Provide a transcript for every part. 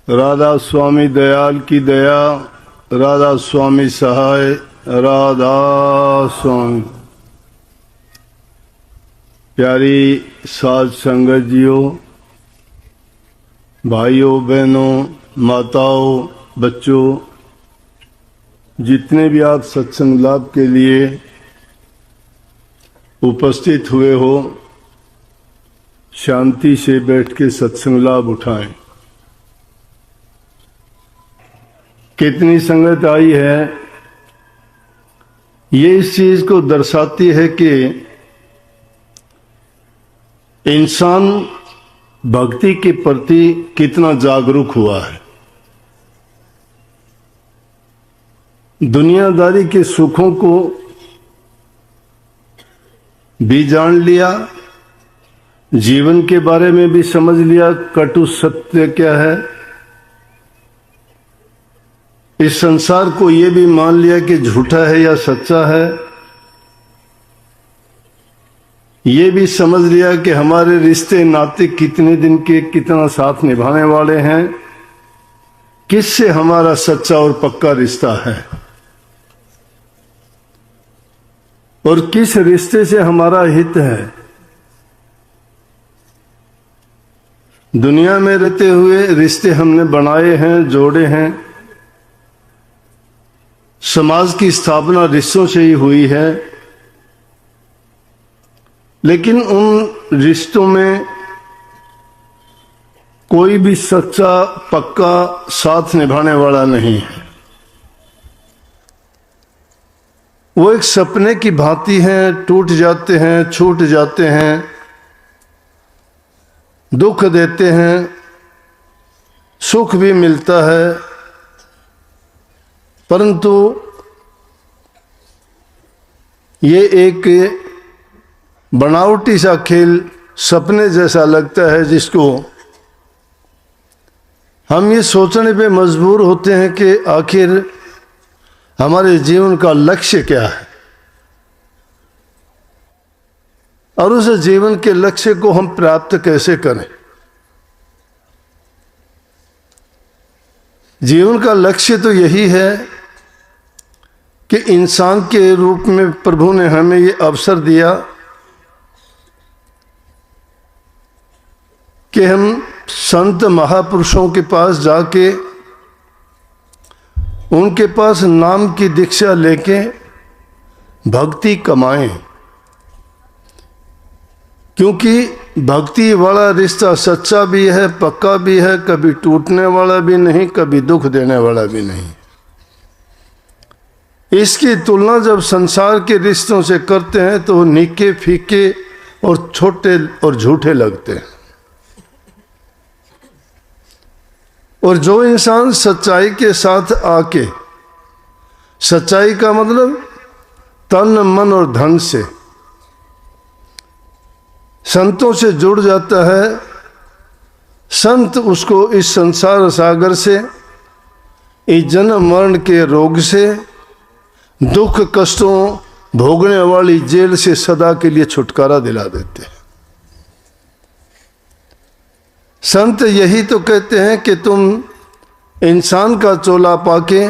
राधा स्वामी दयाल की दया, राधा स्वामी सहाय, राधा स्वामी। प्यारी साध संगत जियो, भाइयों बहनों, माताओं, बच्चों, जितने भी आप सत्संग लाभ के लिए उपस्थित हुए हो, शांति से बैठ के सत्संग लाभ उठाएं। कितनी संगत आई है, ये इस चीज को दर्शाती है कि इंसान भक्ति के प्रति कितना जागरूक हुआ है। दुनियादारी के सुखों को भी जान लिया, जीवन के बारे में भी समझ लिया, कटु सत्य क्या है। इस संसार को ये भी मान लिया कि झूठा है या सच्चा है। ये भी समझ लिया कि हमारे रिश्ते नाते कितने दिन के कितना साथ निभाने वाले हैं, किससे हमारा सच्चा और पक्का रिश्ता है और किस रिश्ते से हमारा हित है। दुनिया में रहते हुए रिश्ते हमने बनाए हैं, जोड़े हैं। समाज की स्थापना रिश्तों से ही हुई है, लेकिन उन रिश्तों में कोई भी सच्चा पक्का साथ निभाने वाला नहीं है। वो एक सपने की भांति हैं, टूट जाते हैं, छूट जाते हैं, दुख देते हैं, सुख भी मिलता है, परंतु ये एक बनावटी सा खेल सपने जैसा लगता है, जिसको हम ये सोचने पे मजबूर होते हैं कि आखिर हमारे जीवन का लक्ष्य क्या है और उस जीवन के लक्ष्य को हम प्राप्त कैसे करें। जीवन का लक्ष्य तो यही है कि इंसान के रूप में प्रभु ने हमें ये अवसर दिया कि हम संत महापुरुषों के पास जाके उनके पास नाम की दीक्षा लेके भक्ति कमाएं, क्योंकि भक्ति वाला रिश्ता सच्चा भी है, पक्का भी है, कभी टूटने वाला भी नहीं, कभी दुख देने वाला भी नहीं। इसकी तुलना जब संसार के रिश्तों से करते हैं तो निके फीके और छोटे और झूठे लगते हैं। और जो इंसान सच्चाई के साथ आके, सच्चाई का मतलब तन मन और धन से संतों से जुड़ जाता है, संत उसको इस संसार सागर से, इस जन्म मरण के रोग से, दुख कष्टों भोगने वाली जेल से सदा के लिए छुटकारा दिला देते हैं। संत यही तो कहते हैं कि तुम इंसान का चोला पाके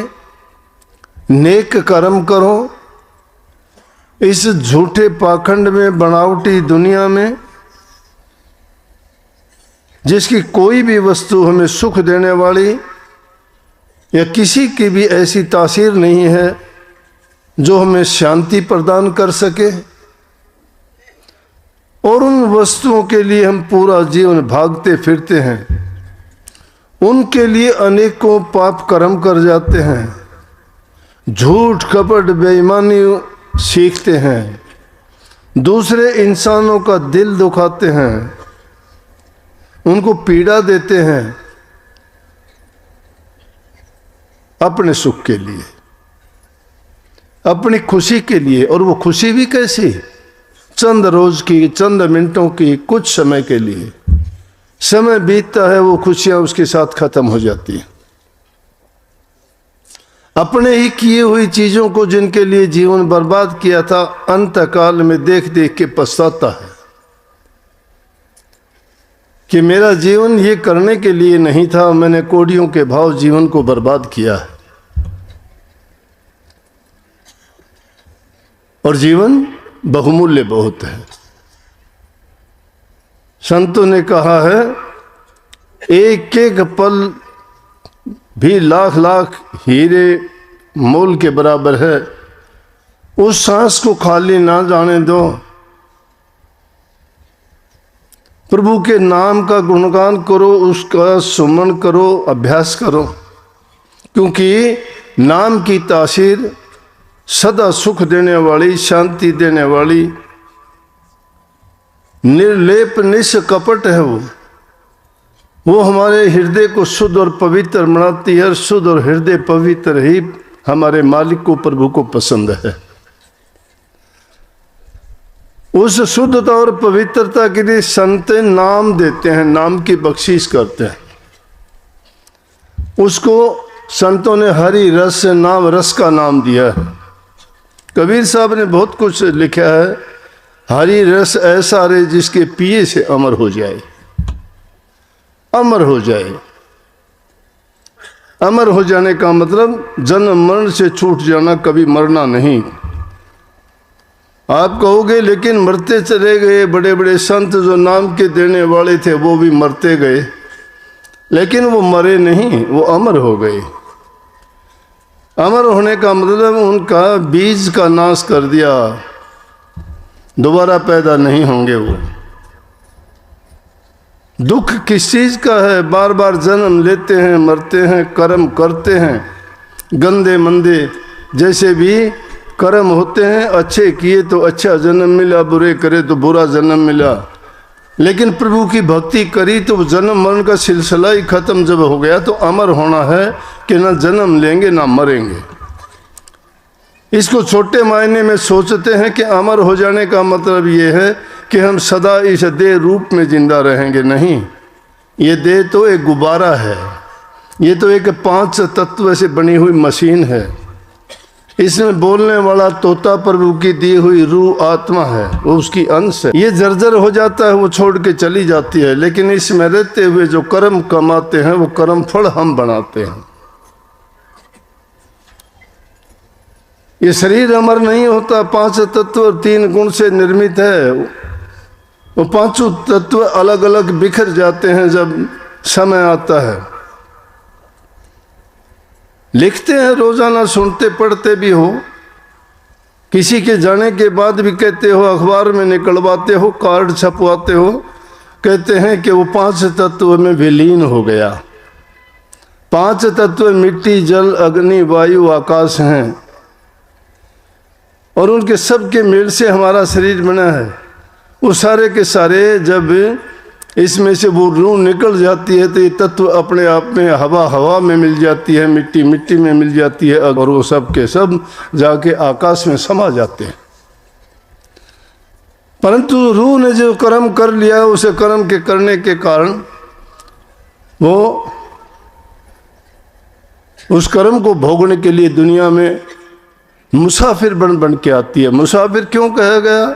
नेक कर्म करो, इस झूठे पाखंड में, बनावटी दुनिया में, जिसकी कोई भी वस्तु हमें सुख देने वाली या किसी की भी ऐसी तासीर नहीं है जो हमें शांति प्रदान कर सके, और उन वस्तुओं के लिए हम पूरा जीवन भागते फिरते हैं, उनके लिए अनेकों पाप कर्म कर जाते हैं, झूठ कपट बेईमानी सीखते हैं, दूसरे इंसानों का दिल दुखाते हैं, उनको पीड़ा देते हैं अपने सुख के लिए, अपनी खुशी के लिए। और वो खुशी भी कैसी, चंद रोज की, चंद मिनटों की, कुछ समय के लिए। समय बीतता है, वो खुशियां उसके साथ खत्म हो जाती हैं। अपने ही किए हुई चीजों को, जिनके लिए जीवन बर्बाद किया था, अंत काल में देख देख के पछताता है। कि मेरा जीवन ये करने के लिए नहीं था, मैंने कौड़ियों के भाव जीवन को बर्बाद किया है। और जीवन बहुमूल्य बहुत है। संतों ने कहा है एक एक पल भी लाख लाख हीरे मोल के बराबर है। उस सांस को खाली ना जाने दो। प्रभु के नाम का गुणगान करो, उसका सुमन करो, अभ्यास करो, क्योंकि नाम की तासीर सदा सुख देने वाली, शांति देने वाली, निर्लेप निष्कपट है। वो हमारे हृदय को शुद्ध और पवित्र बनाती है। शुद्ध और हृदय पवित्र ही हमारे मालिक को, प्रभु को पसंद है। उस शुद्धता और पवित्रता के लिए संत नाम देते हैं, नाम की बख्शीश करते हैं। उसको संतों ने हरि रस नाम, रस का नाम दिया है। कबीर साहब ने बहुत कुछ लिखा है। हरि रस ऐसा रे जिसके पिए से अमर हो जाए, अमर हो जाए। अमर हो जाने का मतलब जन्म मरण से छूट जाना, कभी मरना नहीं। आप कहोगे लेकिन मरते चले गए। बड़े बड़े संत जो नाम के देने वाले थे वो भी मरते गए, लेकिन वो मरे नहीं, वो अमर हो गए। अमर होने का मतलब उनका बीज का नाश कर दिया, दोबारा पैदा नहीं होंगे वो। दुख किस चीज का है? बार बार जन्म लेते हैं, मरते हैं, कर्म करते हैं, गंदे मंदे जैसे भी कर्म होते हैं। अच्छे किए तो अच्छा जन्म मिला, बुरे करे तो बुरा जन्म मिला। लेकिन प्रभु की भक्ति करी तो जन्म मरण का सिलसिला ही खत्म जब हो गया, तो अमर होना है कि ना जन्म लेंगे ना मरेंगे। इसको छोटे मायने में सोचते हैं कि अमर हो जाने का मतलब ये है कि हम सदा इस देह रूप में जिंदा रहेंगे। नहीं, ये देह तो एक गुब्बारा है, ये तो एक 5 तत्व से बनी हुई मशीन है। इसमें बोलने वाला तोता प्रभु की दी हुई रूह आत्मा है, वो उसकी अंश है। ये जर्जर हो जाता है, वो छोड़ के चली जाती है। लेकिन इसमें रहते हुए जो कर्म कमाते हैं वो कर्म फल हम बनाते हैं। ये शरीर अमर नहीं होता, 5 तत्व और 3 गुण से निर्मित है। वो 5 तत्व अलग अलग बिखर जाते हैं जब समय आता है। लिखते हैं रोजाना, सुनते पढ़ते भी हो, किसी के जाने के बाद भी कहते हो, अखबार में निकलवाते हो, कार्ड छपवाते हो, कहते हैं कि वो 5 तत्व में विलीन हो गया। 5 तत्व मिट्टी, जल, अग्नि, वायु, आकाश हैं और उनके सब के मेल से हमारा शरीर बना है। वो सारे के सारे जब इसमें से वो रूह निकल जाती है तो ये तत्व अपने आप में हवा हवा में मिल जाती है, मिट्टी मिट्टी में मिल जाती है, और वो सब के सब जाके आकाश में समा जाते हैं। परंतु रूह ने जो कर्म कर लिया, उसे कर्म के करने के कारण वो उस कर्म को भोगने के लिए दुनिया में मुसाफिर बन बन के आती है। मुसाफिर क्यों कहा गया?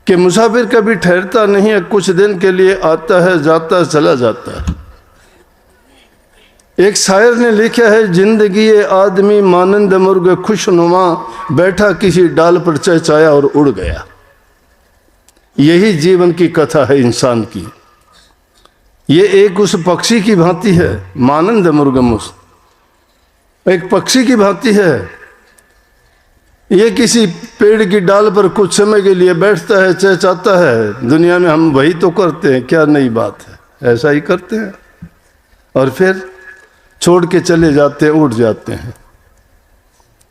कि मुसाफिर कभी ठहरता नहीं है, कुछ दिन के लिए आता है, जाता है, चला जाता है। एक शायर ने लिखा है, जिंदगी ये आदमी मानंद मुर्ग खुशनुमा, बैठा किसी डाल पर चहचहाया और उड़ गया। यही जीवन की कथा है इंसान की। ये एक उस पक्षी की भांति है, मानंद मुर्गमुस एक पक्षी की भांति है। ये किसी पेड़ की डाल पर कुछ समय के लिए बैठता है, चहचहाता है। दुनिया में हम वही तो करते हैं, क्या नई बात है? ऐसा ही करते हैं और फिर छोड़ के चले जाते हैं, उड़ जाते हैं।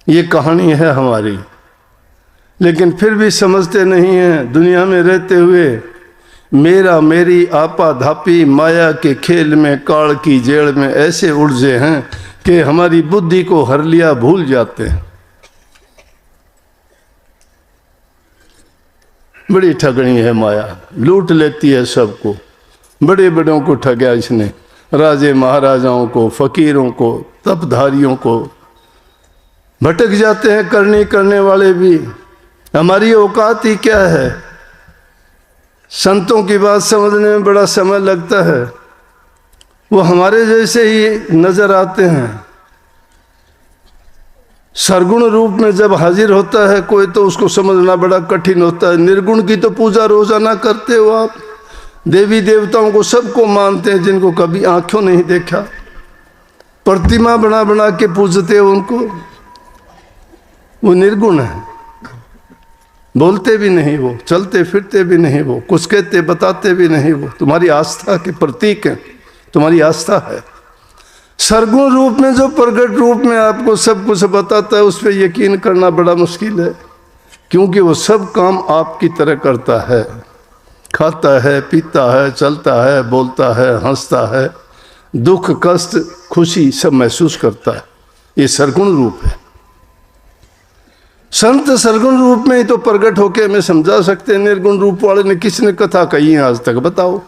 ये कहानी है हमारी, लेकिन फिर भी समझते नहीं हैं। दुनिया में रहते हुए मेरा मेरी आपा धापी माया के खेल में, काल की जेड़ में ऐसे उलझे हैं कि हमारी बुद्धि को हर लिया भूल जाते हैं। बड़ी ठगनी है माया, लूट लेती है सबको। बड़े बड़ों को ठगा इसने, राजे महाराजाओं को, फकीरों को, तपधारियों को। भटक जाते हैं करने वाले भी। हमारी औकात ही क्या है? संतों की बात समझने में बड़ा समय लगता है। वो हमारे जैसे ही नजर आते हैं। सरगुण रूप में जब हाजिर होता है कोई तो उसको समझना बड़ा कठिन होता है। निर्गुण की तो पूजा रोजाना करते हो आप, देवी देवताओं को सबको मानते हैं जिनको कभी आंखों नहीं देखा, प्रतिमा बना बना के पूजते हो उनको, वो निर्गुण है। बोलते भी नहीं वो, चलते फिरते भी नहीं वो, कुछ कहते बताते भी नहीं वो, तुम्हारी आस्था के प्रतीक है, तुम्हारी आस्था है। सरगुण रूप में जो प्रगट रूप में आपको सब कुछ बताता है उस पर यकीन करना बड़ा मुश्किल है, क्योंकि वो सब काम आपकी तरह करता है, खाता है, पीता है, चलता है, बोलता है, हंसता है, दुख कष्ट खुशी सब महसूस करता है। ये सरगुण रूप है। संत सरगुण रूप में ही तो प्रकट होके हमें समझा सकते हैं। निर्गुण रूप वाले ने किसने कथा कही है आज तक, बताओ?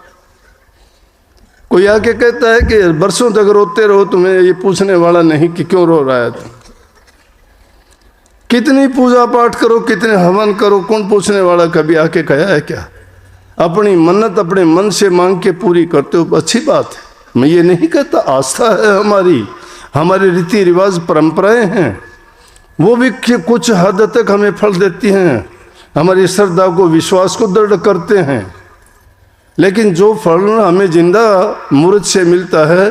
कोई आके कहता है कि बरसों तक रोते रहो, तुम्हें ये पूछने वाला नहीं कि क्यों रो रहा है तुम। कितनी पूजा पाठ करो, कितने हवन करो, कौन पूछने वाला कभी आके कहा है क्या? अपनी मन्नत अपने मन से मांग के पूरी करते हो, अच्छी बात है, मैं ये नहीं कहता। आस्था है हमारी, हमारे रीति रिवाज परंपराएं हैं, वो भी कुछ हद तक हमें फल देती हैं, हमारी श्रद्धा को विश्वास को दृढ़ करते हैं। लेकिन जो फल हमें जिंदा मूर्त से मिलता है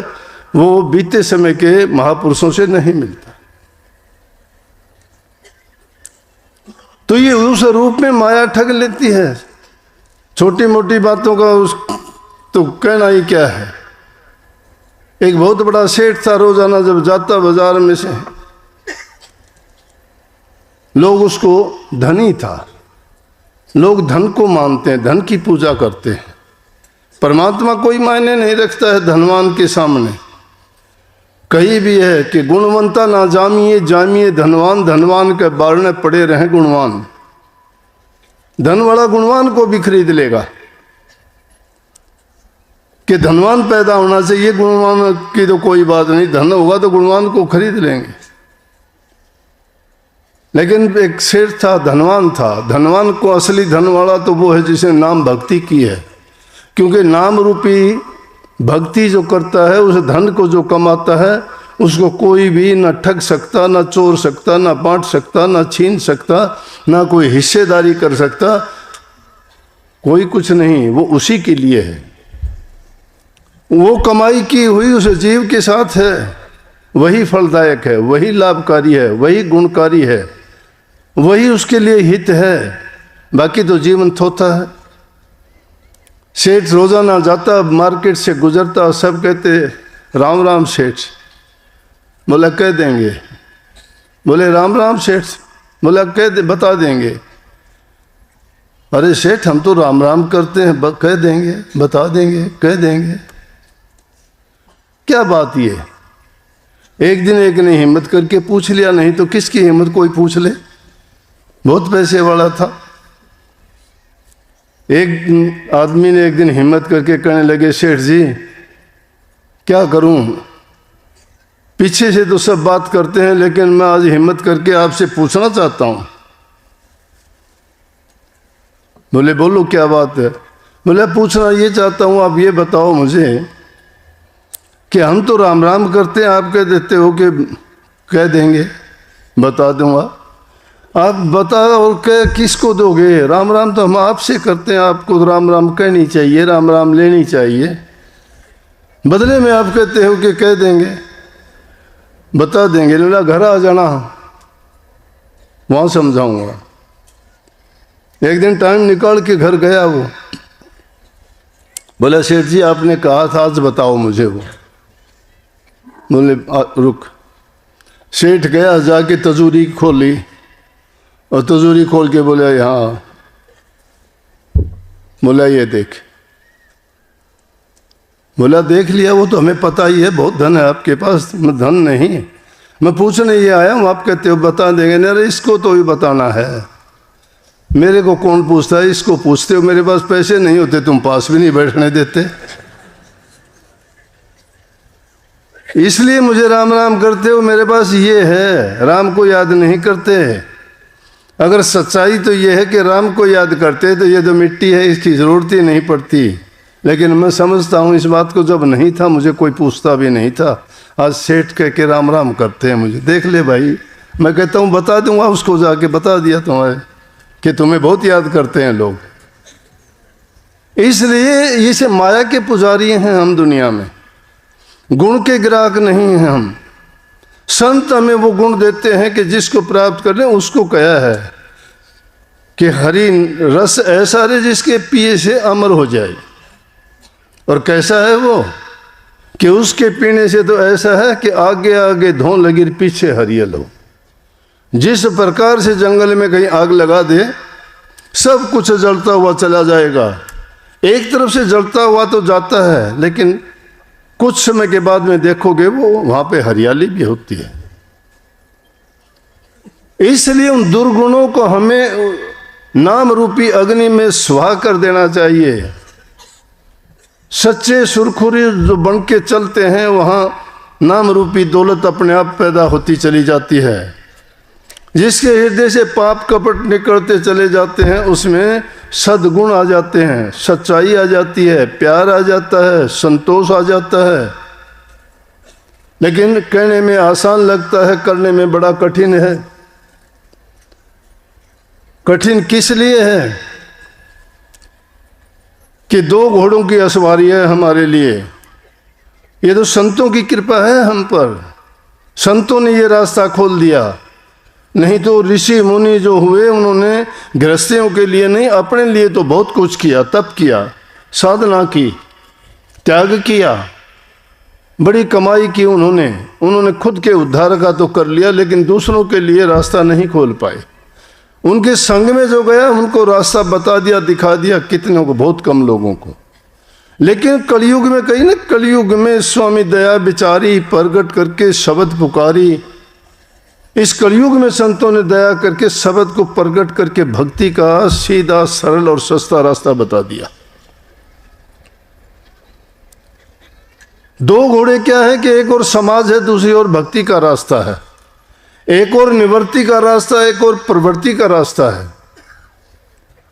वो बीते समय के महापुरुषों से नहीं मिलता। तो ये उस रूप में माया ठग लेती है। छोटी मोटी बातों का उस तो कहना ही क्या है। एक बहुत बड़ा सेठ था, रोजाना जब जाता बाजार में से लोग उसको धनी था, लोग धन को मानते हैं, धन की पूजा करते हैं। परमात्मा कोई मायने नहीं रखता है धनवान के सामने। कहीं भी है कि गुणवंता ना जामिए जामिए धनवान, धनवान के बारने पड़े रहे गुणवान। धन वाला गुणवान को भी खरीद लेगा कि धनवान पैदा होना चाहिए, गुणवान की तो कोई बात नहीं, धन होगा तो गुणवान को खरीद लेंगे। लेकिन एक सेठ था, धनवान था। धनवान को असली धन वाला तो वो है जिसने नाम भक्ति की है, क्योंकि नाम रूपी भक्ति जो करता है उस धन को जो कमाता है उसको कोई भी न ठग सकता, न चोर सकता, न बांट सकता, न छीन सकता, न कोई हिस्सेदारी कर सकता, कोई कुछ नहीं, वो उसी के लिए है। वो कमाई की हुई उस जीव के साथ है, वही फलदायक है, वही लाभकारी है, वही गुणकारी है, वही उसके लिए हित है। बाकी तो जीवन थोथा है। सेठ रोजाना जाता, मार्केट से गुजरता, सब कहते राम राम सेठ। बोला कह देंगे। बोले राम राम सेठ। बोला बता देंगे। अरे सेठ हम तो राम राम करते हैं, कह देंगे, बता देंगे, कह देंगे। क्या बात ये? एक दिन एक ने हिम्मत करके पूछ लिया, नहीं तो किसकी हिम्मत कोई पूछ ले। बहुत पैसे वाला था। एक आदमी ने एक दिन हिम्मत करके कहने लगे, सेठ जी क्या करूं, पीछे से तो सब बात करते हैं लेकिन मैं आज हिम्मत करके आपसे पूछना चाहता हूं। बोले बोलो क्या बात है। बोले पूछना ये चाहता हूं, आप ये बताओ मुझे कि हम तो राम राम करते हैं, आप कह देते हो कि कह देंगे, बता दूंगा। आप बताओ और कह किसको दोगे? राम राम तो हम आपसे करते हैं, आपको राम राम कहनी चाहिए, राम राम लेनी चाहिए। बदले में आप कहते हो कि कह देंगे, बता देंगे। बोला घर आ जाना, वहां समझाऊंगा। एक दिन टाइम निकाल के घर गया वो। बोला सेठ जी आपने कहा था आज बताओ मुझे वो। बोले रुक। सेठ गया, जाके तजूरी खोली और तजूरी खोल के बोला यहाँ। बोला ये देख। बोला देख लिया, वो तो हमें पता ही है, बहुत धन है आपके पास। मैं धन नहीं, मैं पूछने ये आया हूँ, आप कहते हो बता देंगे। नहीं, अरे इसको तो भी बताना है। मेरे को कौन पूछता है, इसको पूछते हो। मेरे पास पैसे नहीं होते, तुम पास भी नहीं बैठने देते, इसलिए मुझे राम राम करते हो। मेरे पास ये है, राम को याद नहीं करते। अगर सच्चाई तो ये है कि राम को याद करते तो ये तो मिट्टी है, इसकी ज़रूरत ही नहीं पड़ती। लेकिन मैं समझता हूँ इस बात को, जब नहीं था मुझे कोई पूछता भी नहीं था, आज सेठ कह के राम राम करते हैं मुझे, देख ले भाई। मैं कहता हूँ बता दूंगा उसको, जाके बता दिया तुम्हें कि तुम्हें बहुत याद करते हैं लोग। इसलिए इसे माया के पुजारी हैं हम दुनिया में, गुण के ग्राहक नहीं हैं हम। संत हमें वो गुण देते हैं कि जिसको प्राप्त कर ले उसको कहा है कि हरि रस ऐसा रे जिसके पिए से अमर हो जाए। और कैसा है वो कि उसके पीने से तो ऐसा है कि आगे आगे धों लगी पीछे हरियल हो। जिस प्रकार से जंगल में कहीं आग लगा दे सब कुछ जलता हुआ चला जाएगा, एक तरफ से जलता हुआ तो जाता है, लेकिन कुछ समय के बाद में देखोगे वो वहां पे हरियाली भी होती है। इसलिए उन दुर्गुणों को हमें नाम रूपी अग्नि में स्वाह कर देना चाहिए। सच्चे सुरखुरी जो बन के चलते हैं वहां नाम रूपी दौलत अपने आप पैदा होती चली जाती है। जिसके हृदय से पाप कपट निकलते चले जाते हैं उसमें सद्गुण आ जाते हैं, सच्चाई आ जाती है, प्यार आ जाता है, संतोष आ जाता है। लेकिन कहने में आसान लगता है, करने में बड़ा कठिन है। कठिन किस लिए है कि दो घोड़ों की असवारी है हमारे लिए। ये तो संतों की कृपा है हम पर, संतों ने ये रास्ता खोल दिया। नहीं तो ऋषि मुनि जो हुए उन्होंने गृहस्थियों के लिए नहीं, अपने लिए तो बहुत कुछ किया, तप किया, साधना की, त्याग किया, बड़ी कमाई की उन्होंने खुद के उद्धार का तो कर लिया, लेकिन दूसरों के लिए रास्ता नहीं खोल पाए। उनके संग में जो गया उनको रास्ता बता दिया, दिखा दिया, कितनों को, बहुत कम लोगों को। लेकिन कलयुग में कहीं ना, कलयुग में स्वामी दया विचारी प्रगट करके शब्द पुकारी। इस कलयुग में संतों ने दया करके शब्द को प्रकट करके भक्ति का सीधा सरल और सस्ता रास्ता बता दिया। दो घोड़े क्या है कि एक और समाज है, दूसरी ओर भक्ति का रास्ता है। एक और निवृत्ति का रास्ता, एक और प्रवृत्ति का रास्ता है।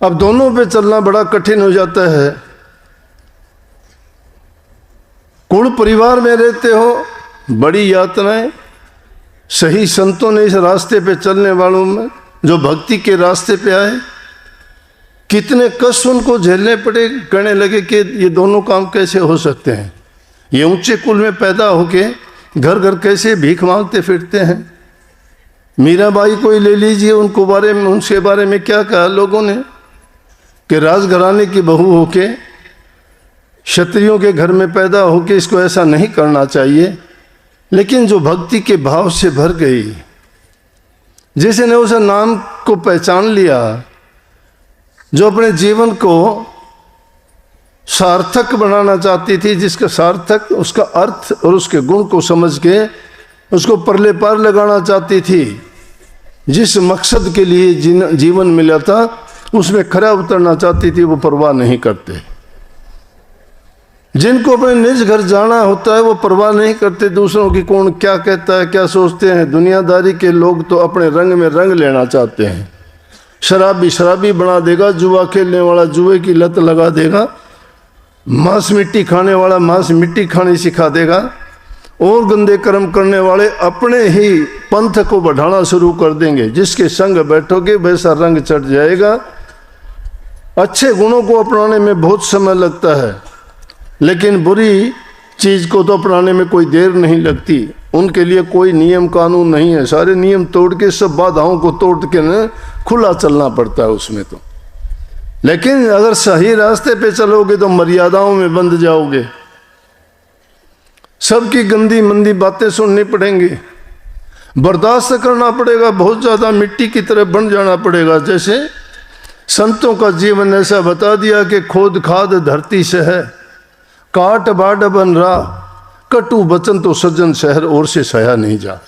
अब दोनों पे चलना बड़ा कठिन हो जाता है। कुल परिवार में रहते हो, बड़ी यातनाएं। सही संतों ने इस रास्ते पे चलने वालों में जो भक्ति के रास्ते पे आए, कितने कष्ट उनको झेलने पड़े। कहने लगे कि ये दोनों काम कैसे हो सकते हैं। ये ऊंचे कुल में पैदा होके घर घर कैसे भीख मांगते फिरते हैं। मीराबाई को ही ले लीजिए, उनके बारे में क्या कहा लोगों ने कि राजघराने की बहू होके, क्षत्रियों के घर में पैदा होके इसको ऐसा नहीं करना चाहिए। लेकिन जो भक्ति के भाव से भर गई, जिसने उस नाम को पहचान लिया, जो अपने जीवन को सार्थक बनाना चाहती थी, जिसका सार्थक, उसका अर्थ और उसके गुण को समझ के उसको परले पार लगाना चाहती थी, जिस मकसद के लिए जीवन मिला था उसमें खरा उतरना चाहती थी, वो परवाह नहीं करते। जिनको अपने निज घर जाना होता है वो परवाह नहीं करते दूसरों की कौन क्या कहता है, क्या सोचते हैं। दुनियादारी के लोग तो अपने रंग में रंग लेना चाहते हैं। शराबी शराबी बना देगा, जुआ खेलने वाला जुए की लत लगा देगा, मांस मिट्टी खाने वाला मांस मिट्टी खानी सिखा देगा, और गंदे कर्म करने वाले अपने ही पंथ को बढ़ाना शुरू कर देंगे। जिसके संग बैठोगे वैसा रंग चढ़ जाएगा। अच्छे गुणों को अपनाने में बहुत समय लगता है, लेकिन बुरी चीज़ को तो अपनाने में कोई देर नहीं लगती। उनके लिए कोई नियम कानून नहीं है, सारे नियम तोड़ के, सब बाधाओं को तोड़ के न खुला चलना पड़ता है उसमें तो। लेकिन अगर सही रास्ते पे चलोगे तो मर्यादाओं में बंध जाओगे। सबकी गंदी मंदी बातें सुननी पड़ेंगी, बर्दाश्त करना पड़ेगा, बहुत ज़्यादा मिट्टी की तरह बन जाना पड़ेगा। जैसे संतों का जीवन ऐसा बता दिया कि खोद खाद धरती से है, काट बाढ़ बन रहा, कटु बचन तो सज्जन शहर और से सहा नहीं जा।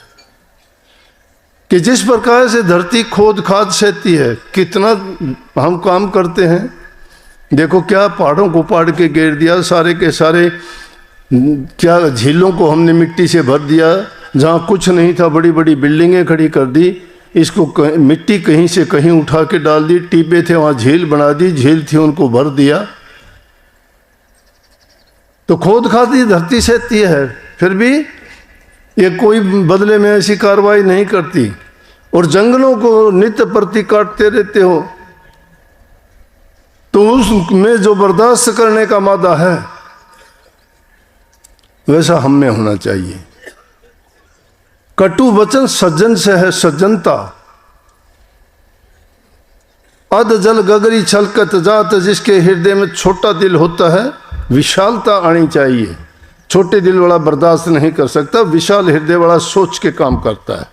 कि जिस प्रकार से धरती खोद खाद सहती है, कितना हम काम करते हैं। देखो क्या पहाड़ों को पाड़ के घेर दिया, सारे के सारे क्या झीलों को हमने मिट्टी से भर दिया, जहाँ कुछ नहीं था बड़ी बड़ी बिल्डिंगें खड़ी कर दी। इसको मिट्टी कहीं से कहीं उठा के डाल दी, टीपे थे वहाँ झील बना दी, झील थी उनको भर दिया। तो खोद खाती धरती सहती है, फिर भी ये कोई बदले में ऐसी कार्रवाई नहीं करती। और जंगलों को नित्य प्रति काटते रहते हो, तो उसमें जो बर्दाश्त करने का मादा है वैसा हम में होना चाहिए। कटु वचन सज्जन से है सज्जनता, अध जल गगरी छलकत जात, जिसके हृदय में छोटा दिल होता है विशालता आनी चाहिए। छोटे दिल वाला बर्दाश्त नहीं कर सकता, विशाल हृदय वाला सोच के काम करता है।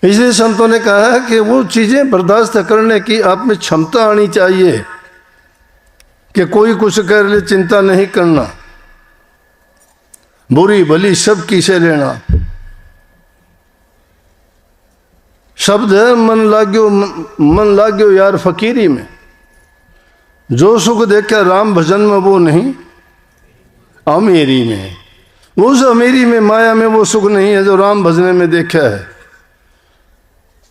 इसलिए संतों ने कहा है कि वो चीजें बर्दाश्त करने की आप में क्षमता आनी चाहिए कि कोई कुछ कर ले चिंता नहीं करना, बुरी भली सब की से लेना। शब्द है मन लाग्यो यार फकीरी में, जो सुख देखा राम भजन में वो नहीं अमीरी में। उस अमीरी में माया में वो सुख नहीं है जो राम भजने में देखा है।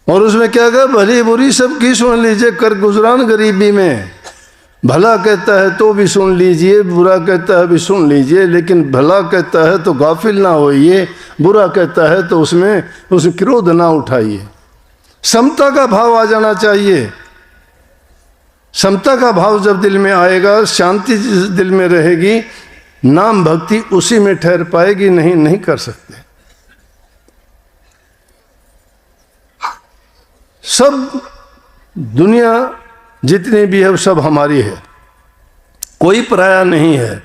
और उसमें क्या कहा, भली बुरी सबकी सुन लीजिए, कर गुजरान गरीबी में। भला कहता है तो भी सुन लीजिए, बुरा कहता है भी सुन लीजिए, लेकिन भला कहता है तो गाफिल ना होइए, बुरा कहता है तो उसमें क्रोध ना उठाइए। समता का भाव आ जाना चाहिए। समता का भाव जब दिल में आएगा, शांति जिस दिल में रहेगी, नाम भक्ति उसी में ठहर पाएगी, नहीं कर सकते। सब दुनिया जितनी भी है सब हमारी है, कोई पराया नहीं है।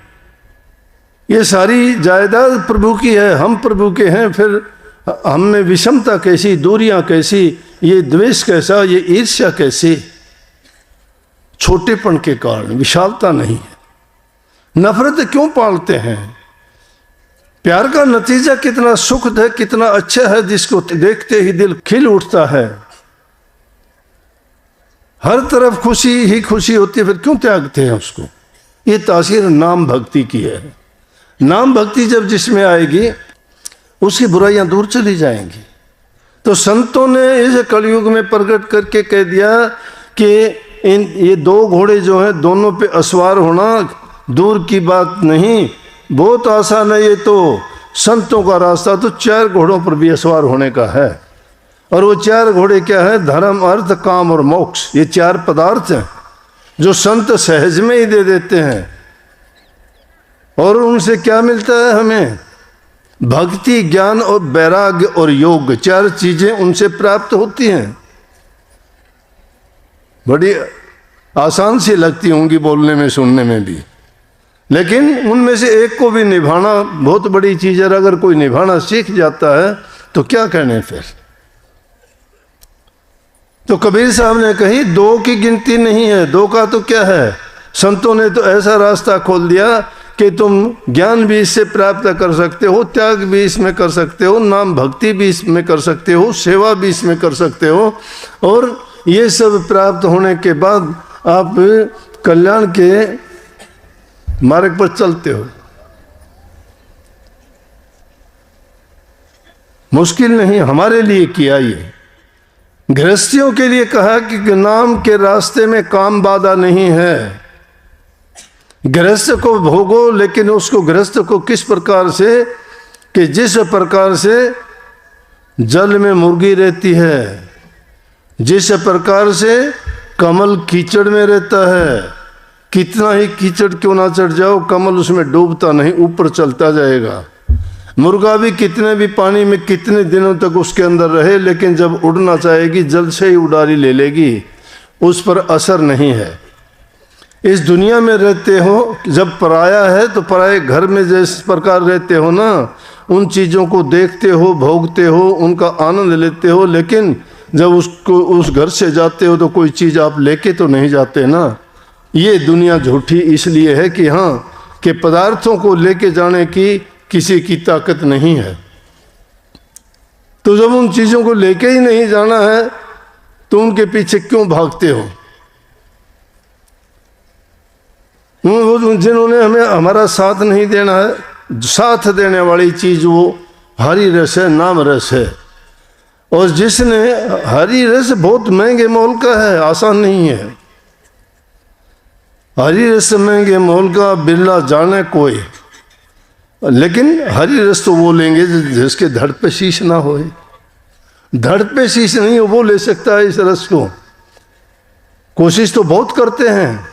ये सारी जायदाद प्रभु की है, हम प्रभु के हैं। फिर हम में विषमता कैसी, दूरियां कैसी, ये द्वेष कैसा, ये ईर्ष्या कैसी? छोटेपन के कारण, विशालता नहीं है। नफरत क्यों पालते हैं? प्यार का नतीजा कितना सुखद है, कितना अच्छा है, जिसको देखते ही दिल खिल उठता है। हर तरफ खुशी ही खुशी होती है, फिर क्यों त्यागते हैं उसको? ये तासीर नाम भक्ति की है। नाम भक्ति जब जिसमें आएगी उसकी बुराइयां दूर चली जाएंगी। तो संतों ने इस कलयुग में प्रकट करके कह दिया कि ये दो घोड़े जो हैं दोनों पे असवार होना दूर की बात नहीं, बहुत आसान है। ये तो संतों का रास्ता तो 4 घोड़ों पर भी असवार होने का है। और वो 4 घोड़े क्या है? धर्म, अर्थ, काम और मोक्ष। ये 4 पदार्थ हैं जो संत सहज में ही दे देते हैं। और उनसे क्या मिलता है हमें? भक्ति, ज्ञान और वैराग्य और योग, 4 चीजें उनसे प्राप्त होती हैं। बड़ी आसान सी लगती होंगी बोलने में, सुनने में भी, लेकिन उनमें से एक को भी निभाना बहुत बड़ी चीज है। अगर कोई निभाना सीख जाता है तो क्या कहने फिर। तो कबीर साहब ने कही 2 की गिनती नहीं है। 2 का तो क्या है? संतों ने तो ऐसा रास्ता खोल दिया कि तुम ज्ञान भी इससे प्राप्त कर सकते हो, त्याग भी इसमें कर सकते हो, नाम भक्ति भी इसमें कर सकते हो, सेवा भी इसमें कर सकते हो। और ये सब प्राप्त होने के बाद आप कल्याण के मार्ग पर चलते हो। मुश्किल नहीं, हमारे लिए किया ये। गृहस्थियों के लिए कहा कि नाम के रास्ते में काम बाधा नहीं है। गृहस्थ को भोगो, लेकिन उसको गृहस्थ को किस प्रकार से कि जिस प्रकार से जल में मुर्गी रहती है, जिस प्रकार से कमल कीचड़ में रहता है, कितना ही कीचड़ क्यों ना चढ़ जाओ, कमल उसमें डूबता नहीं, ऊपर चलता जाएगा। मुर्गा भी कितने भी पानी में कितने दिनों तक उसके अंदर रहे, लेकिन जब उड़ना चाहेगी जल से ही उड़ारी ले लेगी, उस पर असर नहीं है। इस दुनिया में रहते हो, जब पराया है तो पराए घर में जिस प्रकार रहते हो ना, उन चीज़ों को देखते हो, भोगते हो, उनका आनंद लेते हो, लेकिन जब उसको उस घर से जाते हो तो कोई चीज़ आप लेके तो नहीं जाते ना। ये दुनिया झूठी इसलिए है कि हाँ, कि पदार्थों को लेके जाने की किसी की ताकत नहीं है। तो जब उन चीज़ों को लेके ही नहीं जाना है तो उनके पीछे क्यों भागते हो? जिन्होंने हमें हमारा साथ नहीं देना है, साथ देने वाली चीज़ वो हरि रस है, नाम रस है। और जिसने हरी रस बहुत महंगे मोल का है, आसान नहीं है। हरी रस महंगे मोल का बिरला जाने कोई, लेकिन हरी रस तो वो लेंगे जिसके धड़ पे शीश ना होए। धड़ पे शीश नहीं हो वो ले सकता है इस रस को। कोशिश तो बहुत करते हैं,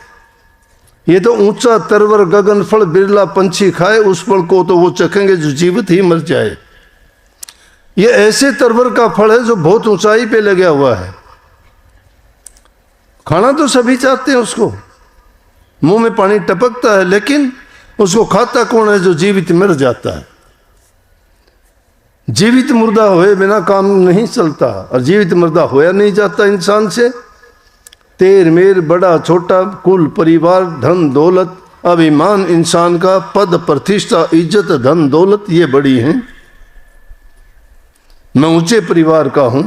ये तो ऊंचा तरवर गगन फल बिरला पंछी खाए, उस फल को तो वो चखेंगे जो जीवित ही मर जाए। ये ऐसे तरवर का फल है जो बहुत ऊंचाई पे लगा हुआ है। खाना तो सभी चाहते हैं उसको, मुंह में पानी टपकता है, लेकिन उसको खाता कौन है? जो जीवित मर जाता है। जीवित मुर्दा होए बिना काम नहीं चलता, और जीवित मुर्दा होया नहीं जाता इंसान से। तेर मेर बड़ा छोटा, कुल परिवार धन दौलत अभिमान इंसान का, पद प्रतिष्ठा इज्जत धन दौलत ये बड़ी हैं। मैं ऊंचे परिवार का हूं,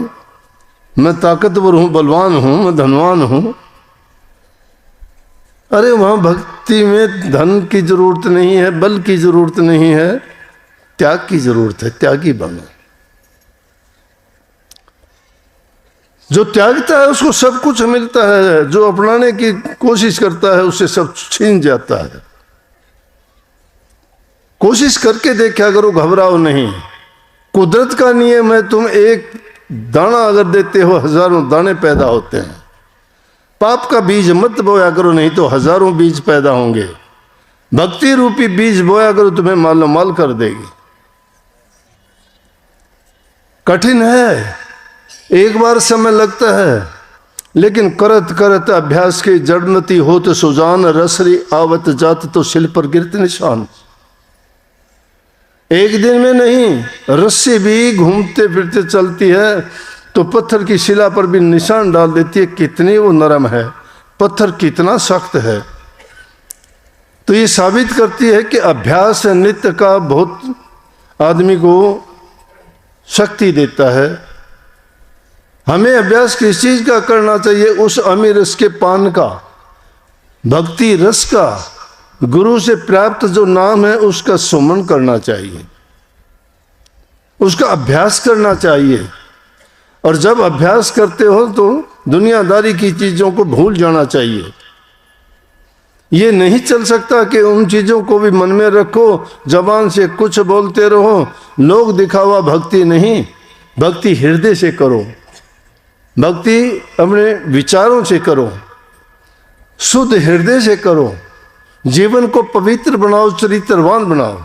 मैं ताकतवर हूं, बलवान हूं, मैं धनवान हूं। अरे वहां भक्ति में धन की जरूरत नहीं है, बल की जरूरत नहीं है, त्याग की जरूरत है। त्यागी बनो। जो त्यागता है उसको सब कुछ मिलता है, जो अपनाने की कोशिश करता है उससे सब छीन जाता है। कोशिश करके देखा करो, घबराओ नहीं। कुदरत का नियम है, तुम एक दाना अगर देते हो हजारों दाने पैदा होते हैं। पाप का बीज मत बोया करो, नहीं तो हजारों बीज पैदा होंगे। भक्ति रूपी बीज बोया करो, तुम्हें मालो माल कर देगी। कठिन है, एक बार समय लगता है, लेकिन करत करत अभ्यास के जड़मती होत सुजान, रसरी आवत जात तो शिल पर गिरत निशान। एक दिन में नहीं, रस्सी भी घूमते फिरते चलती है तो पत्थर की शिला पर भी निशान डाल देती है, कितनी वो नरम है, पत्थर कितना सख्त है। तो ये साबित करती है कि अभ्यास नित्य का बहुत आदमी को शक्ति देता है। हमें अभ्यास किस चीज का करना चाहिए? उस अमीर रस के पान का, भक्ति रस का, गुरु से प्राप्त जो नाम है उसका सुमन करना चाहिए, उसका अभ्यास करना चाहिए। और जब अभ्यास करते हो तो दुनियादारी की चीजों को भूल जाना चाहिए। ये नहीं चल सकता कि उन चीजों को भी मन में रखो, जबान से कुछ बोलते रहो। लोग दिखावा भक्ति नहीं, भक्ति हृदय से करो, भक्ति अपने विचारों से करो, शुद्ध हृदय से करो। जीवन को पवित्र बनाओ, चरित्रवान बनाओ।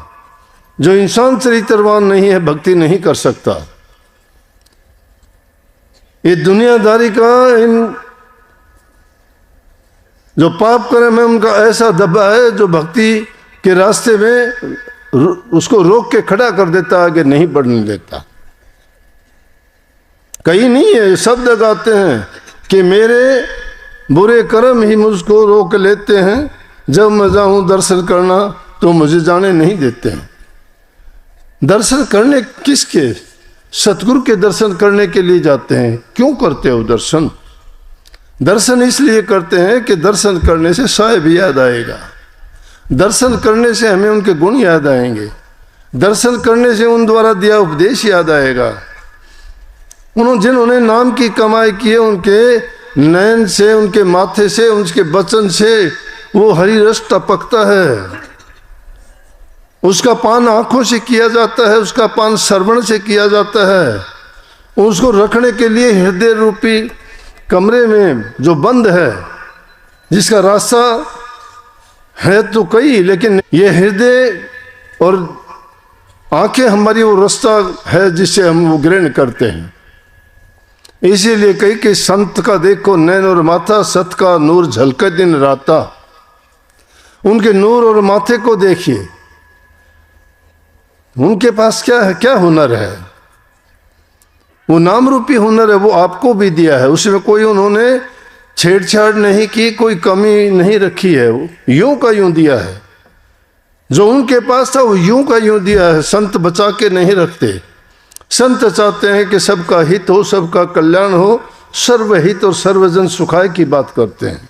जो इंसान चरित्रवान नहीं है भक्ति नहीं कर सकता। ये दुनियादारी का इन जो पाप कर्म है उनका ऐसा दबा है जो भक्ति के रास्ते में उसको रोक के खड़ा कर देता है कि नहीं बढ़ने देता। कहीं नहीं है, शब्द गाते हैं कि मेरे बुरे कर्म ही मुझको रोक लेते हैं, जब मैं जाऊं दर्शन करना तो मुझे जाने नहीं देते हैं। दर्शन करने किसके? सतगुरु के दर्शन करने के लिए जाते हैं। क्यों करते हो दर्शन? दर्शन इसलिए करते हैं कि दर्शन करने से साहिब याद आएगा, दर्शन करने से हमें उनके गुण याद आएंगे, दर्शन करने से उन द्वारा दिया उपदेश याद आएगा। जिन्होंने नाम की कमाई की है, उनके नयन से, उनके माथे से, उनके वचन से वो हरि रस टपकता है। उसका पान आंखों से किया जाता है, उसका पान श्रवण से किया जाता है। उसको रखने के लिए हृदय रूपी कमरे में जो बंद है, जिसका रास्ता है तो कई, लेकिन ये हृदय और आंखें हमारी वो रास्ता है जिससे हम वो ग्रहण करते हैं। इसीलिए कई कि संत का देखो नैन और माथा, सत का नूर झलके दिन राता। उनके नूर और माथे को देखिए, उनके पास क्या है, क्या हुनर है? वो नाम रूपी हुनर है, वो आपको भी दिया है। उसमें कोई उन्होंने छेड़छाड़ नहीं की, कोई कमी नहीं रखी है, यूं का यूं दिया है। जो उनके पास था वो यूं का यूं दिया है। संत बचा के नहीं रखते। संत चाहते हैं कि सबका हित हो, सबका कल्याण हो, सर्वहित और सर्वजन सुखाय की बात करते हैं।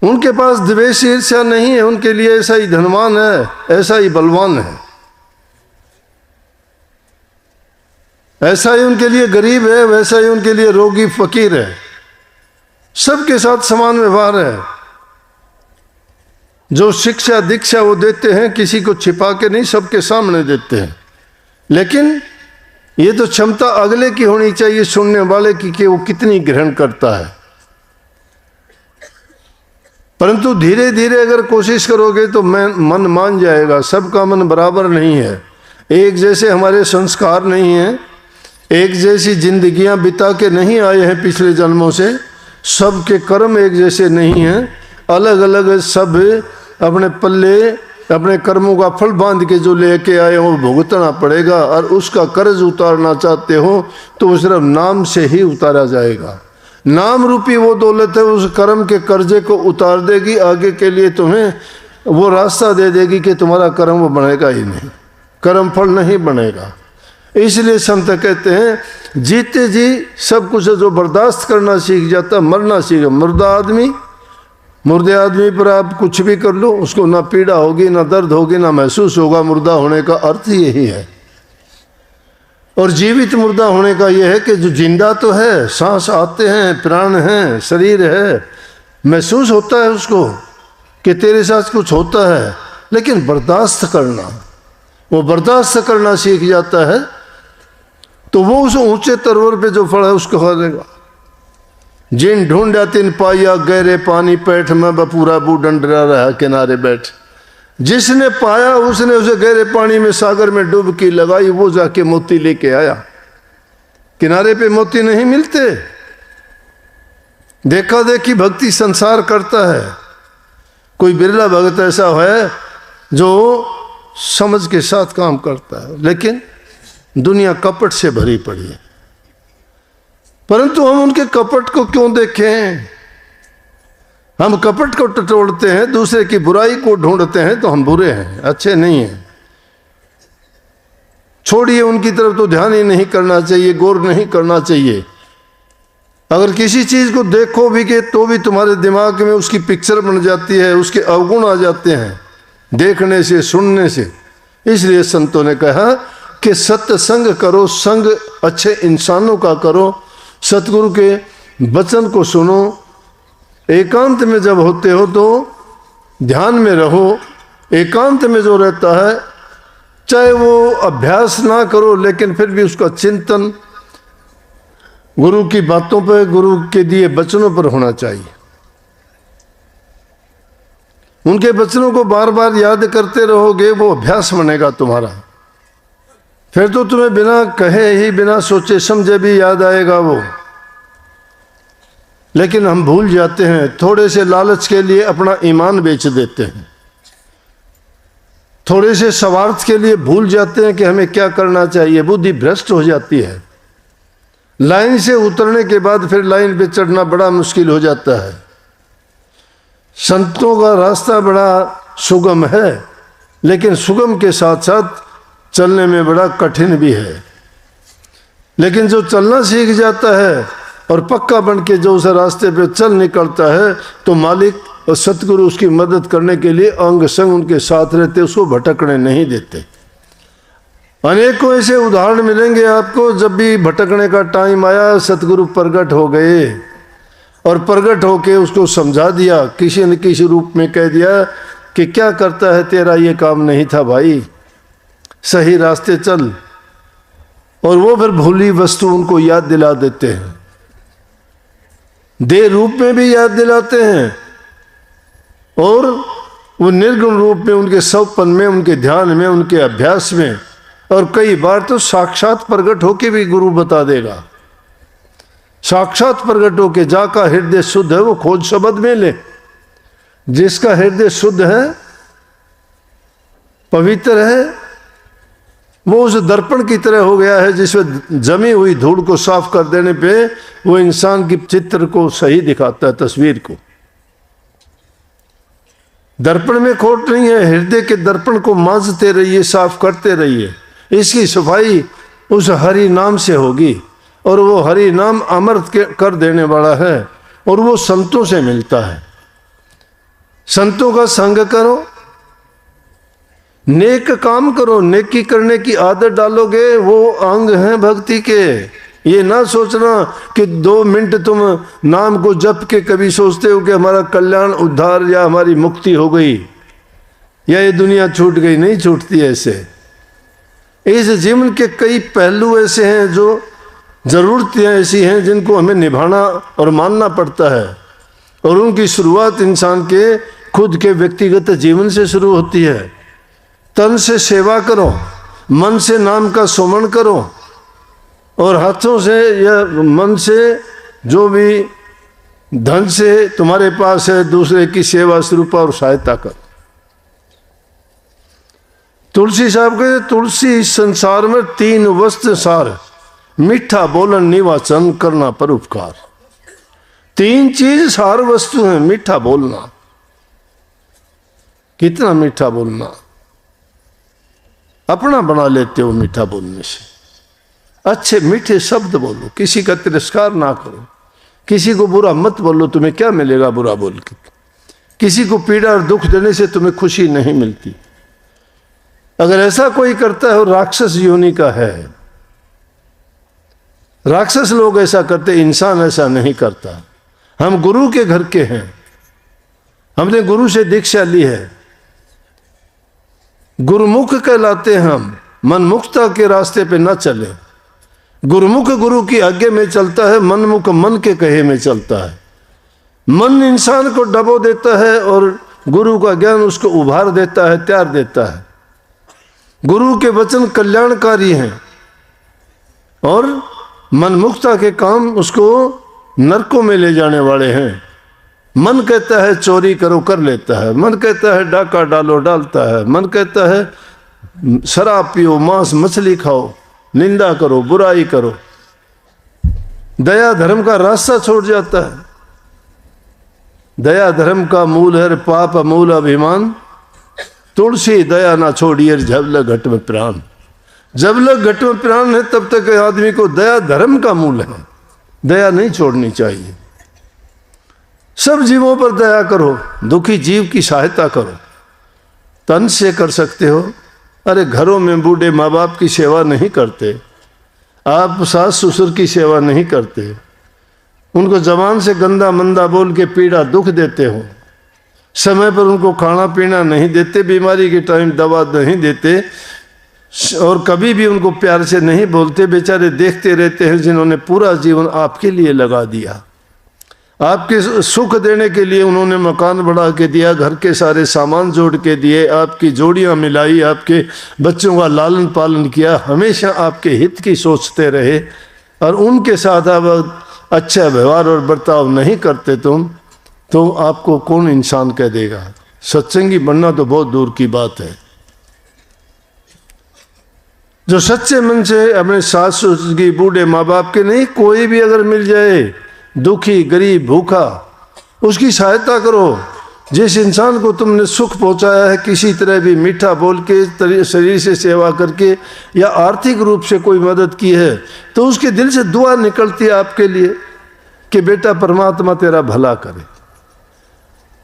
उनके पास द्वेष ईर्ष्या नहीं है, उनके लिए ऐसा ही धनवान है, ऐसा ही बलवान है, ऐसा ही उनके लिए गरीब है, वैसा ही उनके लिए रोगी फकीर है। सबके साथ समान व्यवहार है। जो शिक्षा दीक्षा वो देते हैं किसी को छिपा के नहीं, सबके सामने देते हैं। लेकिन ये तो क्षमता अगले की होनी चाहिए, सुनने वाले की, कि वो कितनी ग्रहण करता है। परंतु धीरे धीरे अगर कोशिश करोगे तो मन मान जाएगा। सबका मन बराबर नहीं है, एक जैसे हमारे संस्कार नहीं हैं, एक जैसी जिंदगियां बिता के नहीं आए हैं पिछले जन्मों से, सबके कर्म एक जैसे नहीं हैं, अलग अलग सब अपने पल्ले अपने कर्मों का फल बांध के जो लेके आए हो भुगतना पड़ेगा। और उसका कर्ज उतारना चाहते हो तो वो सिर्फ नाम से ही उतारा जाएगा। नाम रूपी वो दौलत है, उस कर्म के कर्जे को उतार देगी, आगे के लिए तुम्हें वो रास्ता दे देगी कि तुम्हारा कर्म वो बनेगा ही नहीं, कर्म फल नहीं बनेगा। इसलिए संत कहते हैं जीते जी सब कुछ जो बर्दाश्त करना सीख जाता, मरना सीख। मुर्दे आदमी पर आप कुछ भी कर लो, उसको ना पीड़ा होगी, ना दर्द होगी, ना महसूस होगा। मुर्दा होने का अर्थ यही है। और जीवित मुर्दा होने का यह है कि जो जिंदा तो है, सांस आते हैं, प्राण हैं, शरीर है, महसूस होता है उसको कि तेरे साथ कुछ होता है, लेकिन बर्दाश्त करना, वो बर्दाश्त करना सीख जाता है तो वो उस ऊंचे तरवर पे जो फल है उसको खा लेगा। जिन ढूंढा तिन पाया गहरे पानी पैठ में बपूरा बू डंडरा रहा किनारे बैठ। जिसने पाया उसने उसे गहरे पानी में सागर में डुबकी लगाई, वो जाके मोती लेके आया। किनारे पे मोती नहीं मिलते। देखा देखी भक्ति संसार करता है। कोई बिरला भगत ऐसा है जो समझ के साथ काम करता है, लेकिन दुनिया कपट से भरी पड़ी है। परंतु हम उनके कपट को क्यों देखें? हम कपट को टटोलते हैं, दूसरे की बुराई को ढूंढते हैं तो हम बुरे हैं, अच्छे नहीं हैं। छोड़िए, उनकी तरफ तो ध्यान ही नहीं करना चाहिए, गौर नहीं करना चाहिए। अगर किसी चीज को देखो भी के तो भी तुम्हारे दिमाग में उसकी पिक्चर बन जाती है, उसके अवगुण आ जाते हैं देखने से, सुनने से। इसलिए संतों ने कहा कि सत्संग करो, संग अच्छे इंसानों का करो, सतगुरु के वचन को सुनो। एकांत में जब होते हो तो ध्यान में रहो। एकांत में जो रहता है, चाहे वो अभ्यास ना करो, लेकिन फिर भी उसका चिंतन गुरु की बातों पर, गुरु के दिए वचनों पर होना चाहिए। उनके वचनों को बार बार याद करते रहोगे, वो अभ्यास बनेगा तुम्हारा। फिर तो तुम्हें बिना कहे ही, बिना सोचे समझे भी याद आएगा वो। लेकिन हम भूल जाते हैं, थोड़े से लालच के लिए अपना ईमान बेच देते हैं, थोड़े से स्वार्थ के लिए भूल जाते हैं कि हमें क्या करना चाहिए। बुद्धि भ्रष्ट हो जाती है। लाइन से उतरने के बाद फिर लाइन पे चढ़ना बड़ा मुश्किल हो जाता है। संतों का रास्ता बड़ा सुगम है, लेकिन सुगम के साथ साथ चलने में बड़ा कठिन भी है। लेकिन जो चलना सीख जाता है और पक्का बन के जो उस रास्ते पे चल निकलता है, तो मालिक और सतगुरु उसकी मदद करने के लिए अंग संग उनके साथ रहते, उसको भटकने नहीं देते। अनेकों ऐसे उदाहरण मिलेंगे आपको। जब भी भटकने का टाइम आया, सतगुरु प्रकट हो गए और प्रकट होके उसको समझा दिया, किसी न किसी रूप में कह दिया कि क्या करता है, तेरा ये काम नहीं था भाई, सही रास्ते चल। और वो फिर भूली वस्तु उनको याद दिला देते हैं, देह रूप में भी याद दिलाते हैं, और वो निर्गुण रूप में, उनके सौपन में, उनके ध्यान में, उनके अभ्यास में, और कई बार तो साक्षात प्रकट होके भी गुरु बता देगा। साक्षात प्रकट होके, जाका हृदय शुद्ध है वो खोज शब्द में ले। जिसका हृदय शुद्ध है, पवित्र है, वो उस दर्पण की तरह हो गया है जिसमें जमी हुई धूल को साफ कर देने पे वो इंसान की चित्र को सही दिखाता है, तस्वीर को। दर्पण में खोट नहीं है। हृदय के दर्पण को मांजते रहिए, साफ करते रहिए। इसकी सफाई उस हरि नाम से होगी, और वो हरि नाम अमृत कर देने वाला है, और वो संतों से मिलता है। संतों का संग करो, नेक काम करो, नेकी करने की आदत डालोगे, वो अंग हैं भक्ति के। ये ना सोचना कि 2 मिनट तुम नाम को जप के कभी सोचते हो कि हमारा कल्याण उद्धार या हमारी मुक्ति हो गई या ये दुनिया छूट गई। नहीं छूटती ऐसे। इस जीवन के कई पहलू ऐसे हैं, जो ज़रूरतें ऐसी हैं जिनको हमें निभाना और मानना पड़ता है, और उनकी शुरुआत इंसान के खुद के व्यक्तिगत जीवन से शुरू होती है। तन से सेवा करो, मन से नाम का सुमरण करो, और हाथों से या मन से जो भी धन से तुम्हारे पास है दूसरे की सेवा स्वरूप और सहायता करो। तुलसी साहब कहते तुलसी संसार में 3 वस्तु सार, मीठा बोलन निवाचन करना परोपकार। 3 चीज सार वस्तु है। मीठा बोलना, कितना मीठा बोलना, अपना बना लेते हो मीठा बोलने से। अच्छे मीठे शब्द बोलो, किसी का तिरस्कार ना करो, किसी को बुरा मत बोलो, तुम्हें क्या मिलेगा बुरा बोल के। किसी को पीड़ा और दुख देने से तुम्हें खुशी नहीं मिलती। अगर ऐसा कोई करता है वो राक्षस योनि का है। राक्षस लोग ऐसा करते, इंसान ऐसा नहीं करता। हम गुरु के घर के हैं, हमने गुरु से दीक्षा ली है, गुरुमुख कहलाते हैं हम। मनमुखता के रास्ते पे न चले। गुरुमुख गुरु की आज्ञा में चलता है, मनमुख मन के कहे में चलता है। मन इंसान को डबो देता है और गुरु का ज्ञान उसको उभार देता है, तैयार देता है। गुरु के वचन कल्याणकारी हैं और मनमुखता के काम उसको नरकों में ले जाने वाले हैं। मन कहता है चोरी करो, कर लेता है। मन कहता है डाका डालो, डालता है। मन कहता है शराब पियो, मांस मछली खाओ, निंदा करो, बुराई करो। दया धर्म का रास्ता छोड़ जाता है। दया धर्म का मूल है, पाप मूल अभिमान। तुलसी दया ना छोड़िए, जब लग घट में प्राण। जब लग घट में प्राण है तब तक आदमी को दया धर्म का मूल है। दया नहीं छोड़नी चाहिए। सब जीवों पर दया करो, दुखी जीव की सहायता करो। तन से कर सकते हो। अरे घरों में बूढ़े माँ बाप की सेवा नहीं करते, आप सास ससुर की सेवा नहीं करते, उनको जबान से गंदा मंदा बोल के पीड़ा दुख देते हो, समय पर उनको खाना पीना नहीं देते, बीमारी के टाइम दवा नहीं देते, और कभी भी उनको प्यार से नहीं बोलते, बेचारे देखते रहते हैं जिन्होंने पूरा जीवन आपके लिए लगा दिया। आपके सुख देने के लिए उन्होंने मकान बढ़ा के दिया, घर के सारे सामान जोड़ के दिए, आपकी जोड़ियां मिलाई, आपके बच्चों का लालन पालन किया, हमेशा आपके हित की सोचते रहे, और उनके साथ आप अच्छा व्यवहार और बर्ताव नहीं करते तुम, तो आपको कौन इंसान कह देगा। सत्संगी बनना तो बहुत दूर की बात है। जो सच्चे मन से अपने सास ससुर की, बूढ़े माँ बाप के नहीं, कोई भी अगर मिल जाए दुखी गरीब भूखा, उसकी सहायता करो। जिस इंसान को तुमने सुख पहुंचाया है, किसी तरह भी मीठा बोल के, शरीर से सेवा करके या आर्थिक रूप से कोई मदद की है, तो उसके दिल से दुआ निकलती है आपके लिए कि बेटा परमात्मा तेरा भला करे।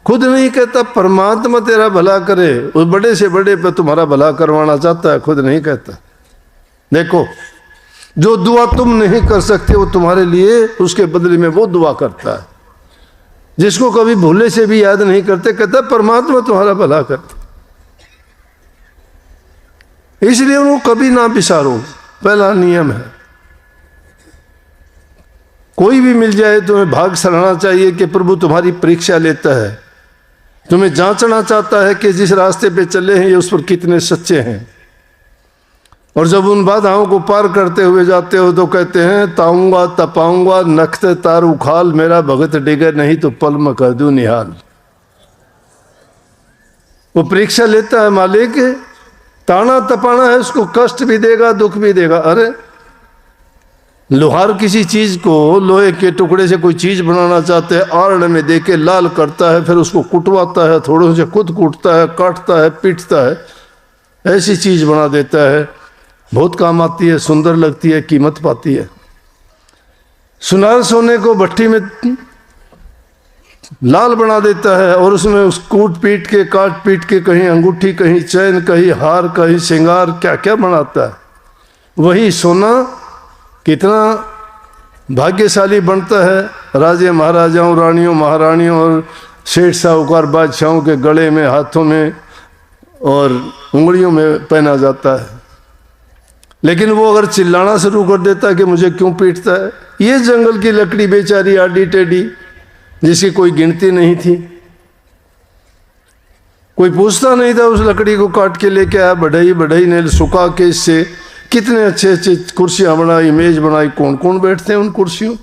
खुद नहीं कहता परमात्मा तेरा भला करे, उस बड़े से बड़े पे तुम्हारा भला करवाना चाहता है, खुद नहीं कहता। देखो, जो दुआ तुम नहीं कर सकते वो तुम्हारे लिए उसके बदले में वो दुआ करता है। जिसको कभी भूले से भी याद नहीं करते, कहता परमात्मा तुम्हारा भला करता। इसलिए उनको कभी ना बिसारो, पहला नियम है। कोई भी मिल जाए तुम्हें भाग सराहना चाहिए कि प्रभु तुम्हारी परीक्षा लेता है, तुम्हें जांचना चाहता है कि जिस रास्ते पे चले हैं ये उस पर कितने सच्चे हैं। और जब उन बाधाओं को पार करते हुए जाते हो तो कहते हैं ताऊंगा तपाऊंगा नखते तार उखाल, मेरा भगत डिगे नहीं तो पल में कर दूं निहाल। वो परीक्षा लेता है मालिक, ताना तपाना है, उसको कष्ट भी देगा दुख भी देगा। अरे लोहार किसी चीज को, लोहे के टुकड़े से कोई चीज बनाना चाहते हैं, आरण में देके लाल करता है, फिर उसको कुटवाता है, थोड़ों से खुद कूटता है, काटता है, पीटता है, ऐसी चीज बना देता है। बहुत काम आती है, सुंदर लगती है, कीमत पाती है। सुनार सोने को भट्टी में लाल बना देता है और उसमें उस कूट पीट के काट पीट के कहीं अंगूठी, कहीं चैन, कहीं हार, कहीं श्रृंगार, क्या क्या बनाता है। वही सोना कितना भाग्यशाली बनता है, राजे महाराजाओं, रानियों महारानियों और सेठ साहूकार बादशाहों के गले में, हाथों में और उंगलियों में पहना जाता है। लेकिन वो अगर चिल्लाना शुरू कर देता है कि मुझे क्यों पीटता है, ये जंगल की लकड़ी बेचारी आडी टेढ़ी जिसकी कोई गिनती नहीं थी, कोई पूछता नहीं था, उस लकड़ी को काट के लेके आया, बढ़ई बढ़ई ने सुखा के इससे कितने अच्छे अच्छे कुर्सियां बनाई, मेज बनाई। कौन कौन बैठते हैं उन कुर्सियों,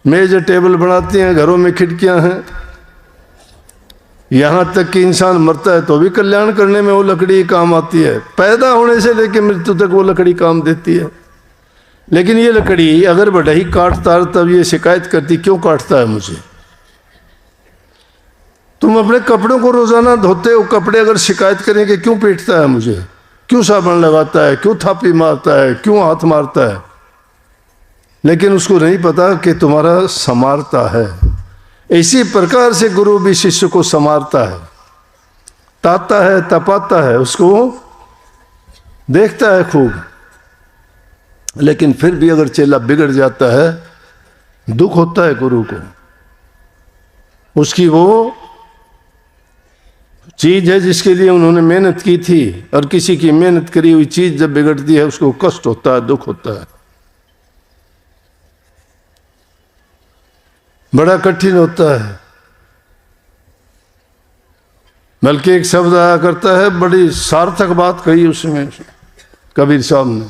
मेज टेबल बनाते हैं, घरों में खिड़कियां हैं। यहां तक कि इंसान मरता है तो भी कल्याण करने में वो लकड़ी काम आती है, पैदा होने से लेकर मृत्यु तक वो लकड़ी काम देती है। लेकिन ये लकड़ी अगर बढ़ई काटता तब ये शिकायत करती, क्यों काटता है मुझे? तुम अपने कपड़ों को रोजाना धोते हो, कपड़े अगर शिकायत करें कि क्यों पीटता है मुझे, क्यों साबुन लगाता है, क्यों थापी मारता है, क्यों हाथ मारता है, लेकिन उसको नहीं पता कि तुम्हारा संवारता है। इसी प्रकार से गुरु भी शिष्य को संवारता है, ताता है, तपाता है, उसको देखता है खूब। लेकिन फिर भी अगर चेला बिगड़ जाता है, दुख होता है गुरु को। उसकी वो चीज है जिसके लिए उन्होंने मेहनत की थी, और किसी की मेहनत करी हुई चीज जब बिगड़ती है उसको कष्ट होता है, दुख होता है, बड़ा कठिन होता है। बल्कि एक शब्द आया करता है, बड़ी सार्थक बात कही उसमें कबीर साहब ने,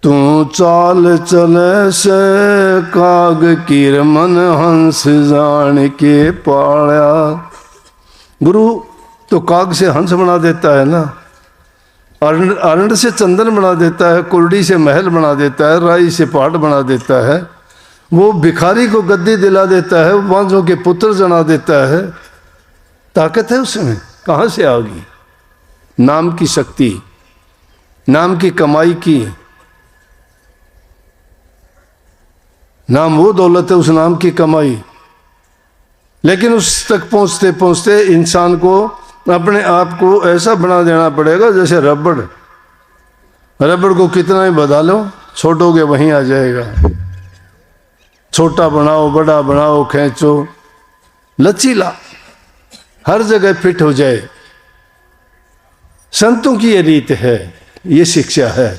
तू चाल चले से काग कीरमन हंस जान के पाया। गुरु तो काग से हंस बना देता है ना, अरंड से चंदन बना देता है, कुर्डी से महल बना देता है, राई से पहाड़ बना देता है, वो भिखारी को गद्दी दिला देता है, बांझों के पुत्र जना देता है। ताकत है उसमें, कहाँ से आ गई? नाम की शक्ति, नाम की कमाई की। नाम वो दौलत है, उस नाम की कमाई। लेकिन उस तक पहुंचते पहुंचते इंसान को अपने आप को ऐसा बना देना पड़ेगा जैसे रबड़। रबड़ को कितना ही बधा लो, छोड़ोगे वहीं आ जाएगा। छोटा बनाओ, बड़ा बनाओ, खींचो, लचीला, हर जगह फिट हो जाए। संतों की ये रीत है, ये शिक्षा है।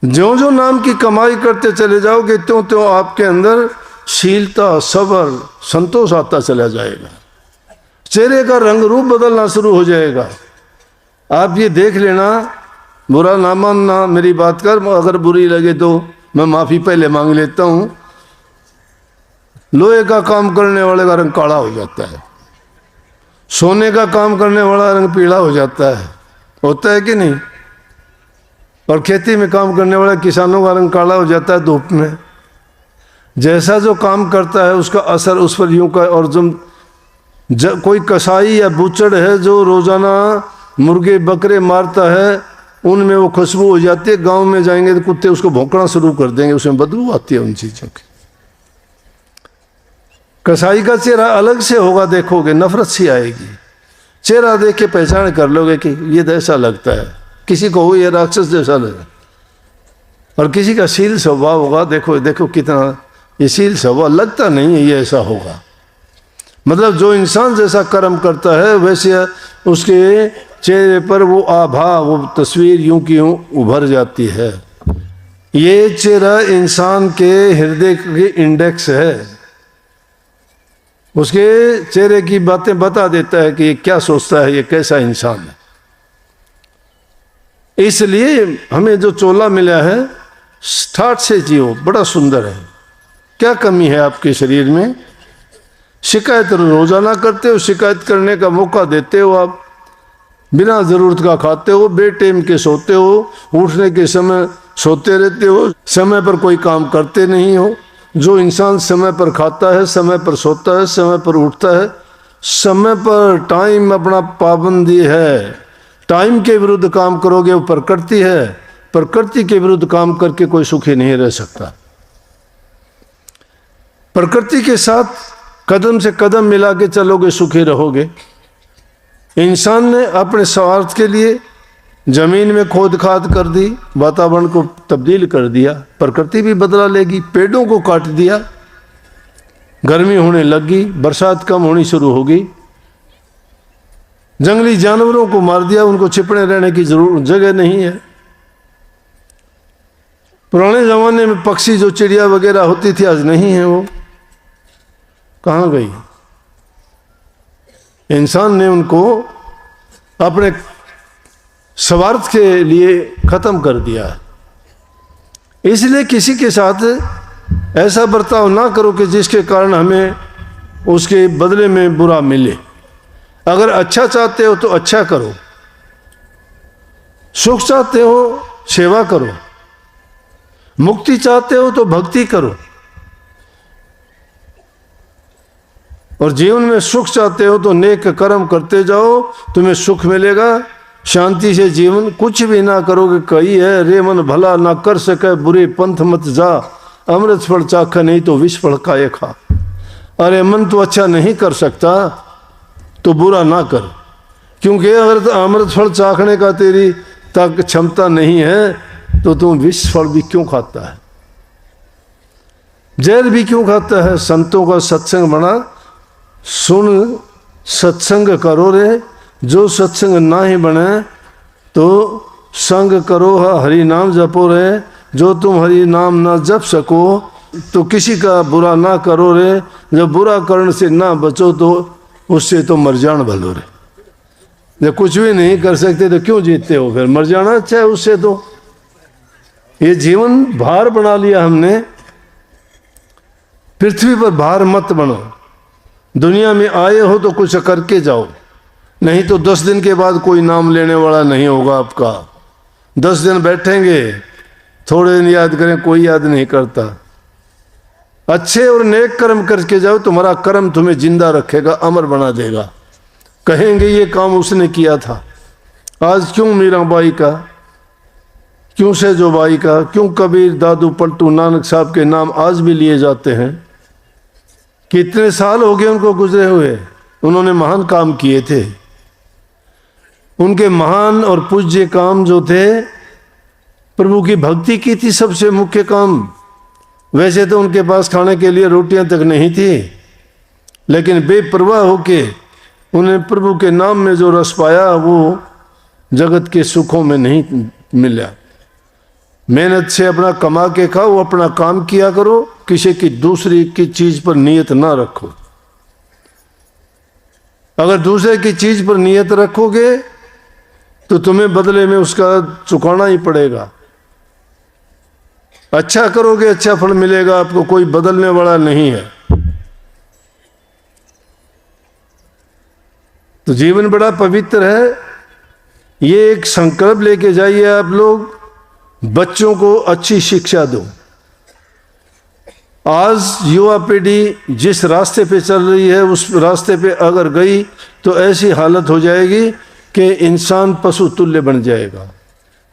जो जो नाम की कमाई करते चले जाओगे त्यों त्यों आपके अंदर शीलता, सबर, संतोष आता चला जाएगा। चेहरे का रंग रूप बदलना शुरू हो जाएगा। आप ये देख लेना, बुरा ना मानना मेरी बात कर, अगर बुरी लगे तो मैं माफी पहले मांग लेता हूं। लोहे का काम करने वाले का रंग काला हो जाता है, सोने का काम करने वाला रंग पीला हो जाता है, होता है कि नहीं? और खेती में काम करने वाले किसानों का रंग काला हो जाता है धूप में। जैसा जो काम करता है उसका असर उस पर यूं का। और कोई कसाई या बुचड़ है जो रोजाना मुर्गे बकरे मारता है, उनमें वो खुशबू हो जाती है। गांव में जाएंगे तो कुत्ते उसको भौंकना शुरू कर देंगे, उसमें बदबू आती है उन चीजों की। कसाई का चेहरा अलग से होगा, देखोगे नफरत सी आएगी। चेहरा देख के पहचान कर लोगे कि ये ऐसा लगता है, किसी को हो ये राक्षस जैसा लगे। और किसी का शील स्वभाव होगा, देखो देखो कितना ये शील स्वभाव, लगता नहीं है ये ऐसा होगा। मतलब जो इंसान जैसा कर्म करता है वैसे उसके चेहरे पर वो आभा, वो तस्वीर यूं की यूं उभर जाती है। ये चेहरा इंसान के हृदय की इंडेक्स है, उसके चेहरे की बातें बता देता है कि ये क्या सोचता है, ये कैसा इंसान है। इसलिए हमें जो चोला मिला है, ठाठ से जियो, बड़ा सुंदर है। क्या कमी है आपके शरीर में? शिकायत रोजाना करते हो, शिकायत करने का मौका देते हो, आप बिना जरूरत का खाते हो, बेटेम के सोते हो, उठने के समय सोते रहते हो, समय पर कोई काम करते नहीं हो। जो इंसान समय पर खाता है, समय पर सोता है, समय पर उठता है, समय पर टाइम अपना पाबंदी है, टाइम के विरुद्ध काम करोगे वो प्रकृति है, प्रकृति के विरुद्ध काम करके कोई सुखी नहीं रह सकता। प्रकृति के साथ कदम से कदम मिला के चलोगे, सुखी रहोगे। इंसान ने अपने स्वार्थ के लिए जमीन में खोद खाद कर दी, वातावरण को तब्दील कर दिया, प्रकृति भी बदला लेगी। पेड़ों को काट दिया, गर्मी होने लगी, बरसात कम होनी शुरू होगी। जंगली जानवरों को मार दिया, उनको छिपने रहने की जगह नहीं है। पुराने जमाने में पक्षी जो चिड़िया वगैरह होती थी, आज नहीं है, वो कहाँ गई? इंसान ने उनको अपने स्वार्थ के लिए खत्म कर दिया है। इसलिए किसी के साथ ऐसा बर्ताव ना करो कि जिसके कारण हमें उसके बदले में बुरा मिले। अगर अच्छा चाहते हो तो अच्छा करो, सुख चाहते हो सेवा करो, मुक्ति चाहते हो तो भक्ति करो, और जीवन में सुख चाहते हो तो नेक कर्म करते जाओ, तुम्हें सुख मिलेगा। शांति से जीवन, कुछ भी ना करोगे। कही है, रे मन भला ना कर सके, बुरे पंथ मत जा, अमृत फल चाखा नहीं तो विष फल खाए खा। अरे मन तो अच्छा नहीं कर सकता तो बुरा ना कर, क्योंकि अगर तो अमृत फल चाखने का तेरी तक क्षमता नहीं है तो तुम विष फल भी क्यों खाता है, जहर भी क्यों खाता है। संतों का सत्संग बना, सुन सत्संग करो रे, जो सत्संग ना ही बने तो संग करो हरि नाम जपो रे, जो तुम हरि नाम ना जप सको तो किसी का बुरा ना करो रे, जब बुरा करने से ना बचो तो उससे तो मर जाना भलो रे। जब कुछ भी नहीं कर सकते तो क्यों जीतते हो, फिर मर जाना अच्छा है उससे। तो ये जीवन भार बना लिया हमने। पृथ्वी पर भार मत बनो। दुनिया में आए हो तो कुछ करके जाओ, नहीं तो 10 दिन के बाद कोई नाम लेने वाला नहीं होगा आपका। 10 दिन बैठेंगे, थोड़े दिन याद करें, कोई याद नहीं करता। अच्छे और नेक कर्म करके जाओ, तुम्हारा कर्म तुम्हें जिंदा रखेगा, अमर बना देगा। कहेंगे ये काम उसने किया था। आज क्यों मीराबाई का, क्यों सेजोबाई का, क्यों कबीर, दादू, पलटू, नानक साहब के नाम आज भी लिए जाते हैं? कितने साल हो गए उनको गुजरे हुए, उन्होंने महान काम किए थे। उनके महान और पूज्य काम जो थे, प्रभु की भक्ति की थी सबसे मुख्य काम। वैसे तो उनके पास खाने के लिए रोटियां तक नहीं थी, लेकिन बेपरवाह होके उन्हें प्रभु के नाम में जो रस पाया वो जगत के सुखों में नहीं मिला। मेहनत से अपना कमा के खाओ, अपना काम किया करो, किसी की दूसरी की चीज पर नियत ना रखो। अगर दूसरे की चीज पर नियत रखोगे तो तुम्हें बदले में उसका चुकाना ही पड़ेगा। अच्छा करोगे अच्छा फल मिलेगा आपको, कोई बदलने वाला नहीं है। तो जीवन बड़ा पवित्र है। ये एक संकल्प लेके जाइए आप लोग, बच्चों को अच्छी शिक्षा दो। आज युवा पीढ़ी जिस रास्ते पे चल रही है उस रास्ते पे अगर गई तो ऐसी हालत हो जाएगी कि इंसान पशु तुल्य बन जाएगा।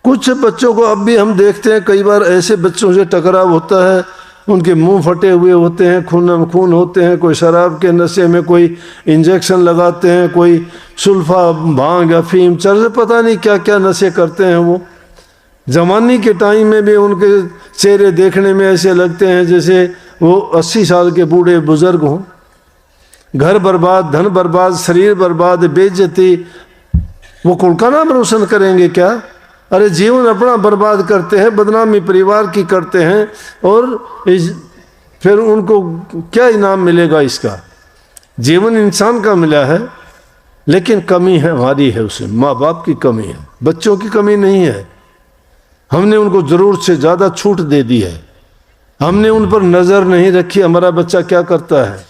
कुछ बच्चों को अब भी हम देखते हैं, कई बार ऐसे बच्चों से टकराव होता है, उनके मुंह फटे हुए होते हैं, खून होते हैं, कोई शराब के नशे में, कोई इंजेक्शन लगाते हैं, कोई सुल्फा, भांग, अफीम, चरस, पता नहीं क्या क्या नशे करते हैं। वो जवानी के टाइम में भी उनके चेहरे देखने में ऐसे लगते हैं जैसे वो 80 साल के बूढ़े बुजुर्ग हों। घर बर्बाद, धन बर्बाद, शरीर बर्बाद, बेइज्जती, वो कुल का नाम रोशन करेंगे क्या? अरे जीवन अपना बर्बाद करते हैं, बदनामी परिवार की करते हैं, और फिर उनको क्या इनाम मिलेगा इसका? जीवन इंसान का मिला है, लेकिन कमी है हमारी है, उसे माँ बाप की कमी है, बच्चों की कमी नहीं है। हमने उनको जरूरत से ज़्यादा छूट दे दी है। हमने उन पर नज़र नहीं रखी हमारा बच्चा क्या करता है।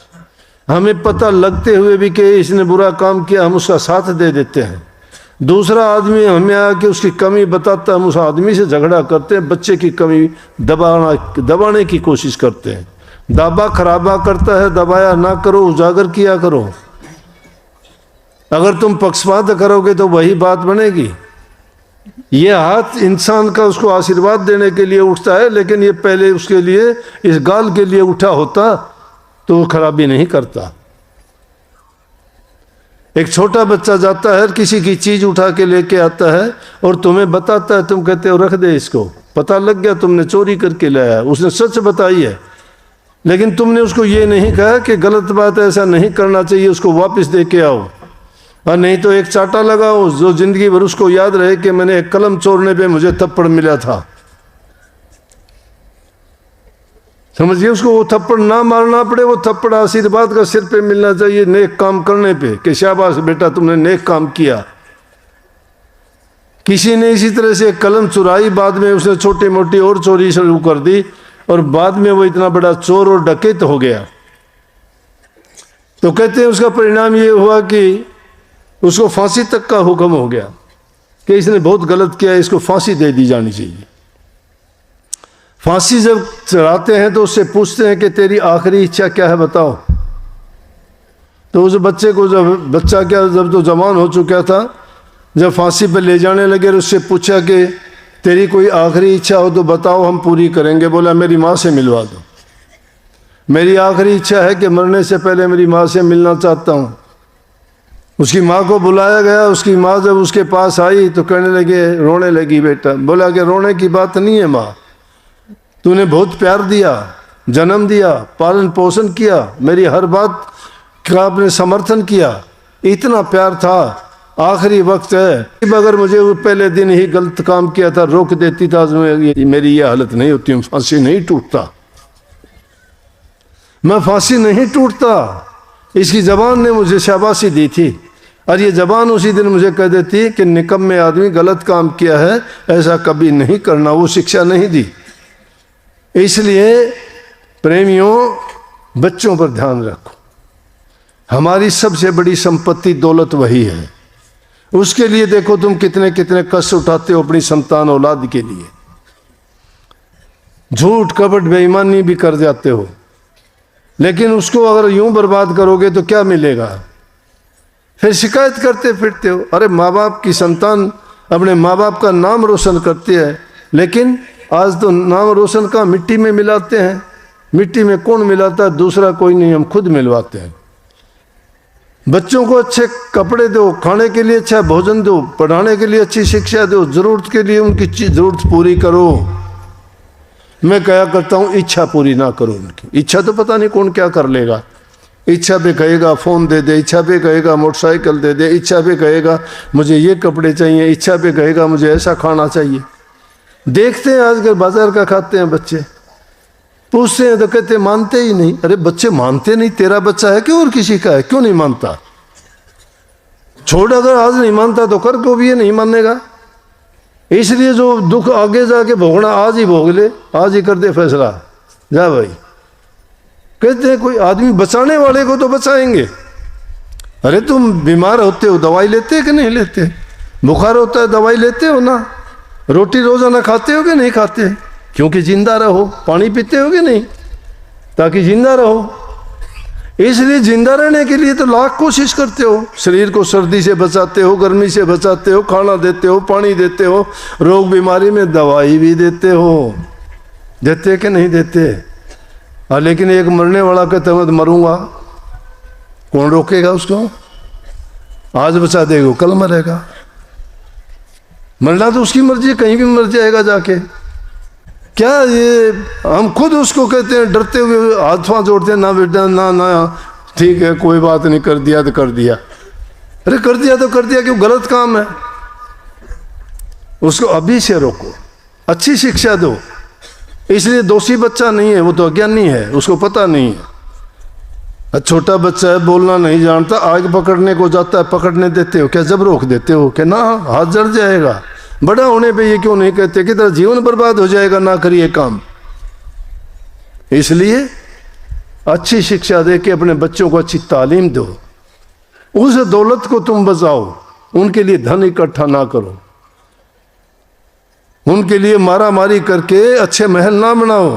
हमें पता लगते हुए भी कि इसने बुरा काम किया, हम उसका साथ दे देते हैं। दूसरा आदमी हमें आके उसकी कमी बताता है, हम उस आदमी से झगड़ा करते हैं, बच्चे की कमी दबाने की कोशिश करते हैं। दाबा खराबा करता है, दबाया ना करो, उजागर किया करो। अगर तुम पक्षपात करोगे तो वही बात बनेगी। ये हाथ इंसान का उसको आशीर्वाद देने के लिए उठता है, लेकिन ये पहले उसके लिए, इस गाल के लिए उठा होता तो वो खराबी नहीं करता। एक छोटा बच्चा जाता है किसी की चीज उठा के लेके आता है और तुम्हें बताता है, तुम कहते हो रख दे इसको, पता लग गया तुमने चोरी करके लाया, उसने सच बताई है, लेकिन तुमने उसको ये नहीं कहा कि गलत बात है, ऐसा नहीं करना चाहिए, उसको वापस दे के आओ। और नहीं तो एक चाटा लगाओ जो जिंदगी भर उसको याद रहे कि मैंने एक कलम चोरने पे मुझे थप्पड़ मिला था। समझिए, उसको वो थप्पड़ ना मारना पड़े, वो थप्पड़ आशीर्वाद का सिर पे मिलना चाहिए नेक काम करने पे, कि शाबाश बेटा तुमने नेक काम किया। किसी ने इसी तरह से कलम चुराई, बाद में उसने छोटी मोटी और चोरी शुरू कर दी और बाद में वो इतना बड़ा चोर और डकैत हो गया। तो कहते हैं उसका परिणाम ये हुआ कि उसको फांसी तक का हुक्म हो गया कि इसने बहुत गलत किया, इसको फांसी दे दी जानी चाहिए। फांसी जब चढ़ाते हैं तो उससे पूछते हैं कि तेरी आखिरी इच्छा क्या है बताओ। तो उस बच्चे को जब तो जवान हो चुका था, जब फांसी पर ले जाने लगे और उससे पूछा कि तेरी कोई आखिरी इच्छा हो तो बताओ, हम पूरी करेंगे। बोला मेरी माँ से मिलवा दो, मेरी आखिरी इच्छा है कि मरने से पहले मेरी माँ से मिलना चाहता हूँ। उसकी माँ को बुलाया गया, उसकी माँ जब उसके पास आई तो कहने लगे, रोने लगी बेटा। बोला कि रोने की बात नहीं है माँ, तूने बहुत प्यार दिया, जन्म दिया, पालन पोषण किया, मेरी हर बात का आपने समर्थन किया, इतना प्यार था, आखिरी वक्त है, अगर मुझे वो पहले दिन ही गलत काम किया था रोक देती था मेरी ये हालत नहीं होती, फांसी नहीं टूटता, मैं फांसी नहीं टूटता। इसकी जबान ने मुझे शाबाशी दी थी और ये जबान उसी दिन मुझे कह देती कि निकम्मे आदमी गलत काम किया है, ऐसा कभी नहीं करना, वो शिक्षा नहीं दी। इसलिए प्रेमियों बच्चों पर ध्यान रखो, हमारी सबसे बड़ी संपत्ति दौलत वही है। उसके लिए देखो तुम कितने कितने कष्ट उठाते हो अपनी संतान औलाद के लिए, झूठ कपट बेईमानी भी कर जाते हो, लेकिन उसको अगर यूं बर्बाद करोगे तो क्या मिलेगा? फिर शिकायत करते फिरते हो। अरे माँ बाप की संतान अपने माँ बाप का नाम रोशन करती है, लेकिन आज तो नाम रोशन का मिट्टी में मिलाते हैं। मिट्टी में कौन मिलाता है? दूसरा कोई नहीं, हम खुद मिलवाते हैं। बच्चों को अच्छे कपड़े दो, खाने के लिए अच्छा भोजन दो, पढ़ाने के लिए अच्छी शिक्षा दो, जरूरत के लिए उनकी जरूरत पूरी करो। मैं क्या करता हूँ, इच्छा पूरी ना करो उनकी। इच्छा तो पता नहीं कौन क्या कर लेगा। इच्छा पे कहेगा फ़ोन दे दे, इच्छा पे कहेगा मोटरसाइकिल दे दे, इच्छा पे कहेगा मुझे ये कपड़े चाहिए, इच्छा पे कहेगा मुझे ऐसा खाना चाहिए। देखते हैं आजकल बाजार का खाते हैं बच्चे, पूछते हैं तो कहते मानते ही नहीं। अरे बच्चे मानते नहीं, तेरा बच्चा है कि और किसी का है, क्यों नहीं मानता? छोड़, अगर आज नहीं मानता तो कर को भी ये नहीं मानेगा। इसलिए जो दुख आगे जाके भोगना आज ही भोग ले, आज ही कर दे फैसला, जा भाई। कहते हैं कोई आदमी बचाने वाले को तो बचाएंगे। अरे तुम बीमार होते हो दवाई लेते कि नहीं लेते? बुखार होता है दवाई लेते हो ना? रोटी रोजाना खाते हो कि नहीं खाते? क्योंकि जिंदा रहो। पानी पीते हो कि नहीं? ताकि जिंदा रहो। इसलिए जिंदा रहने के लिए तो लाख कोशिश करते हो। शरीर को सर्दी से बचाते हो, गर्मी से बचाते हो, खाना देते हो, पानी देते हो, रोग बीमारी में दवाई भी देते हो। देते कि नहीं देते? लेकिन एक मरने वाला कहता मैं तो मरूंगा, कौन रोकेगा उसको? आज बचा देगा, कल मरेगा। मरना तो उसकी मर्जी, कहीं भी मर जाएगा जाके। क्या ये हम खुद उसको कहते हैं डरते हुए, हाथ पांव जोड़ते हैं, ना बेटा ना ना ठीक है कोई बात नहीं, कर दिया तो कर दिया। अरे कर दिया तो कर दिया, क्यों? गलत काम है। उसको अभी से रोको, अच्छी शिक्षा दो। इसलिए दोषी बच्चा नहीं है, वो तो अज्ञानी है, उसको पता नहीं है। छोटा बच्चा है, बोलना नहीं जानता, आग पकड़ने को जाता है, पकड़ने देते हो क्या? जब रोक देते हो कि ना हाथ जल जाएगा। बड़ा होने पे ये क्यों नहीं कहते कि तेरा जीवन बर्बाद हो जाएगा, ना करिए काम। इसलिए अच्छी शिक्षा दे के अपने बच्चों को अच्छी तालीम दो। उस दौलत को तुम बचाओ, उनके लिए धन इकट्ठा ना करो, उनके लिए मारा मारी करके अच्छे महल ना बनाओ,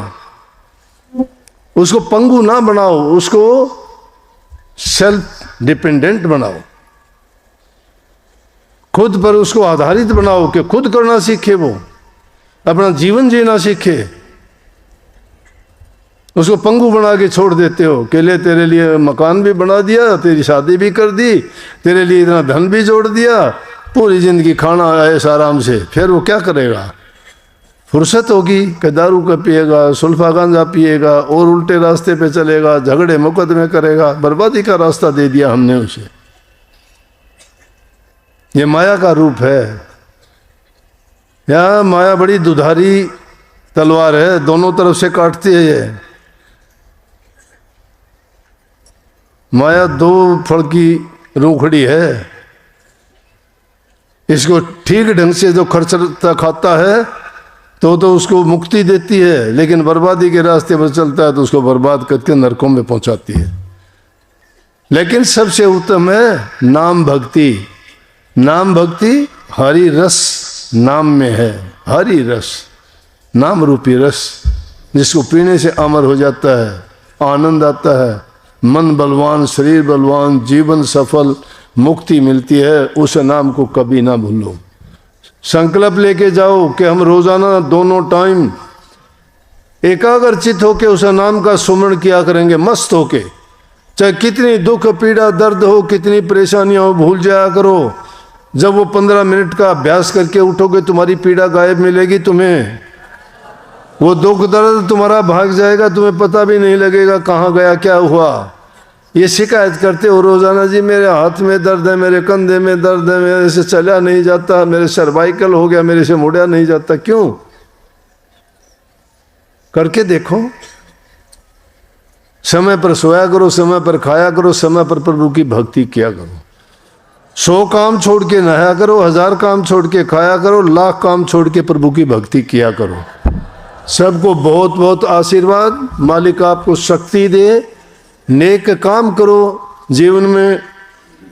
उसको पंगु ना बनाओ, उसको सेल्फ डिपेंडेंट बनाओ, खुद पर उसको आधारित बनाओ कि खुद करना सीखे, वो अपना जीवन जीना सीखे। उसको पंगु बना के छोड़ देते हो कि ले तेरे लिए मकान भी बना दिया, तेरी शादी भी कर दी, तेरे लिए इतना धन भी जोड़ दिया, पूरी ज़िंदगी खाना ऐश आराम से, फिर वो क्या करेगा? फुर्सत होगी कि दारू का पिएगा, सुल्फा गांजा पिएगा और उल्टे रास्ते पे चलेगा, झगड़े मुकदमे करेगा। बर्बादी का रास्ता दे दिया हमने उसे। ये माया का रूप है। यह माया बड़ी दुधारी तलवार है, दोनों तरफ से काटती है ये। माया दो फल की रूखड़ी है। इसको ठीक ढंग से जो खर्चता खाता है तो उसको मुक्ति देती है, लेकिन बर्बादी के रास्ते पर चलता है तो उसको बर्बाद करके नरकों में पहुंचाती है। लेकिन सबसे उत्तम है नाम भक्ति। नाम भक्ति हरि रस नाम में है। हरि रस, नाम रूपी रस, जिसको पीने से अमर हो जाता है, आनंद आता है, मन बलवान, शरीर बलवान, जीवन सफल, मुक्ति मिलती है। उस नाम को कभी ना भूलो। संकल्प लेके जाओ कि हम रोजाना दोनों टाइम एकाग्रचित होके उस नाम का सुमरण किया करेंगे, मस्त होके। चाहे कितनी दुख पीड़ा दर्द हो, कितनी परेशानियां हो, भूल जाया करो। जब वो 15 मिनट का अभ्यास करके उठोगे तुम्हारी पीड़ा गायब मिलेगी तुम्हें। वो दुख दर्द तुम्हारा भाग जाएगा, तुम्हें पता भी नहीं लगेगा कहाँ गया, क्या हुआ। ये शिकायत करते हो रोजाना, जी मेरे हाथ में दर्द है, मेरे कंधे में दर्द है, मेरे से चला नहीं जाता, मेरे सर्वाइकल हो गया, मेरे से मुड़ा नहीं जाता। क्यों? करके देखो। समय पर सोया करो, समय पर खाया करो, समय पर प्रभु की भक्ति किया करो। 100 काम छोड़ के नहाया करो, 1000 काम छोड़ के खाया करो, 1,00,000 काम छोड़ के प्रभु की भक्ति किया करो। सबको बहुत बहुत आशीर्वाद। मालिक आपको शक्ति दे। नेक काम करो, जीवन में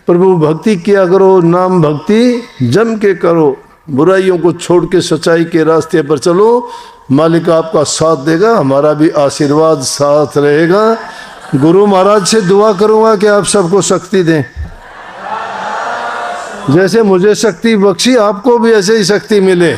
प्रभु भक्ति किया करो, नाम भक्ति जम के करो, बुराइयों को छोड़ के सच्चाई के रास्ते पर चलो। मालिक आपका साथ देगा, हमारा भी आशीर्वाद साथ रहेगा। गुरु महाराज से दुआ करूंगा कि आप सबको शक्ति दें। जैसे मुझे शक्ति बख्शी, आपको भी ऐसे ही शक्ति मिले।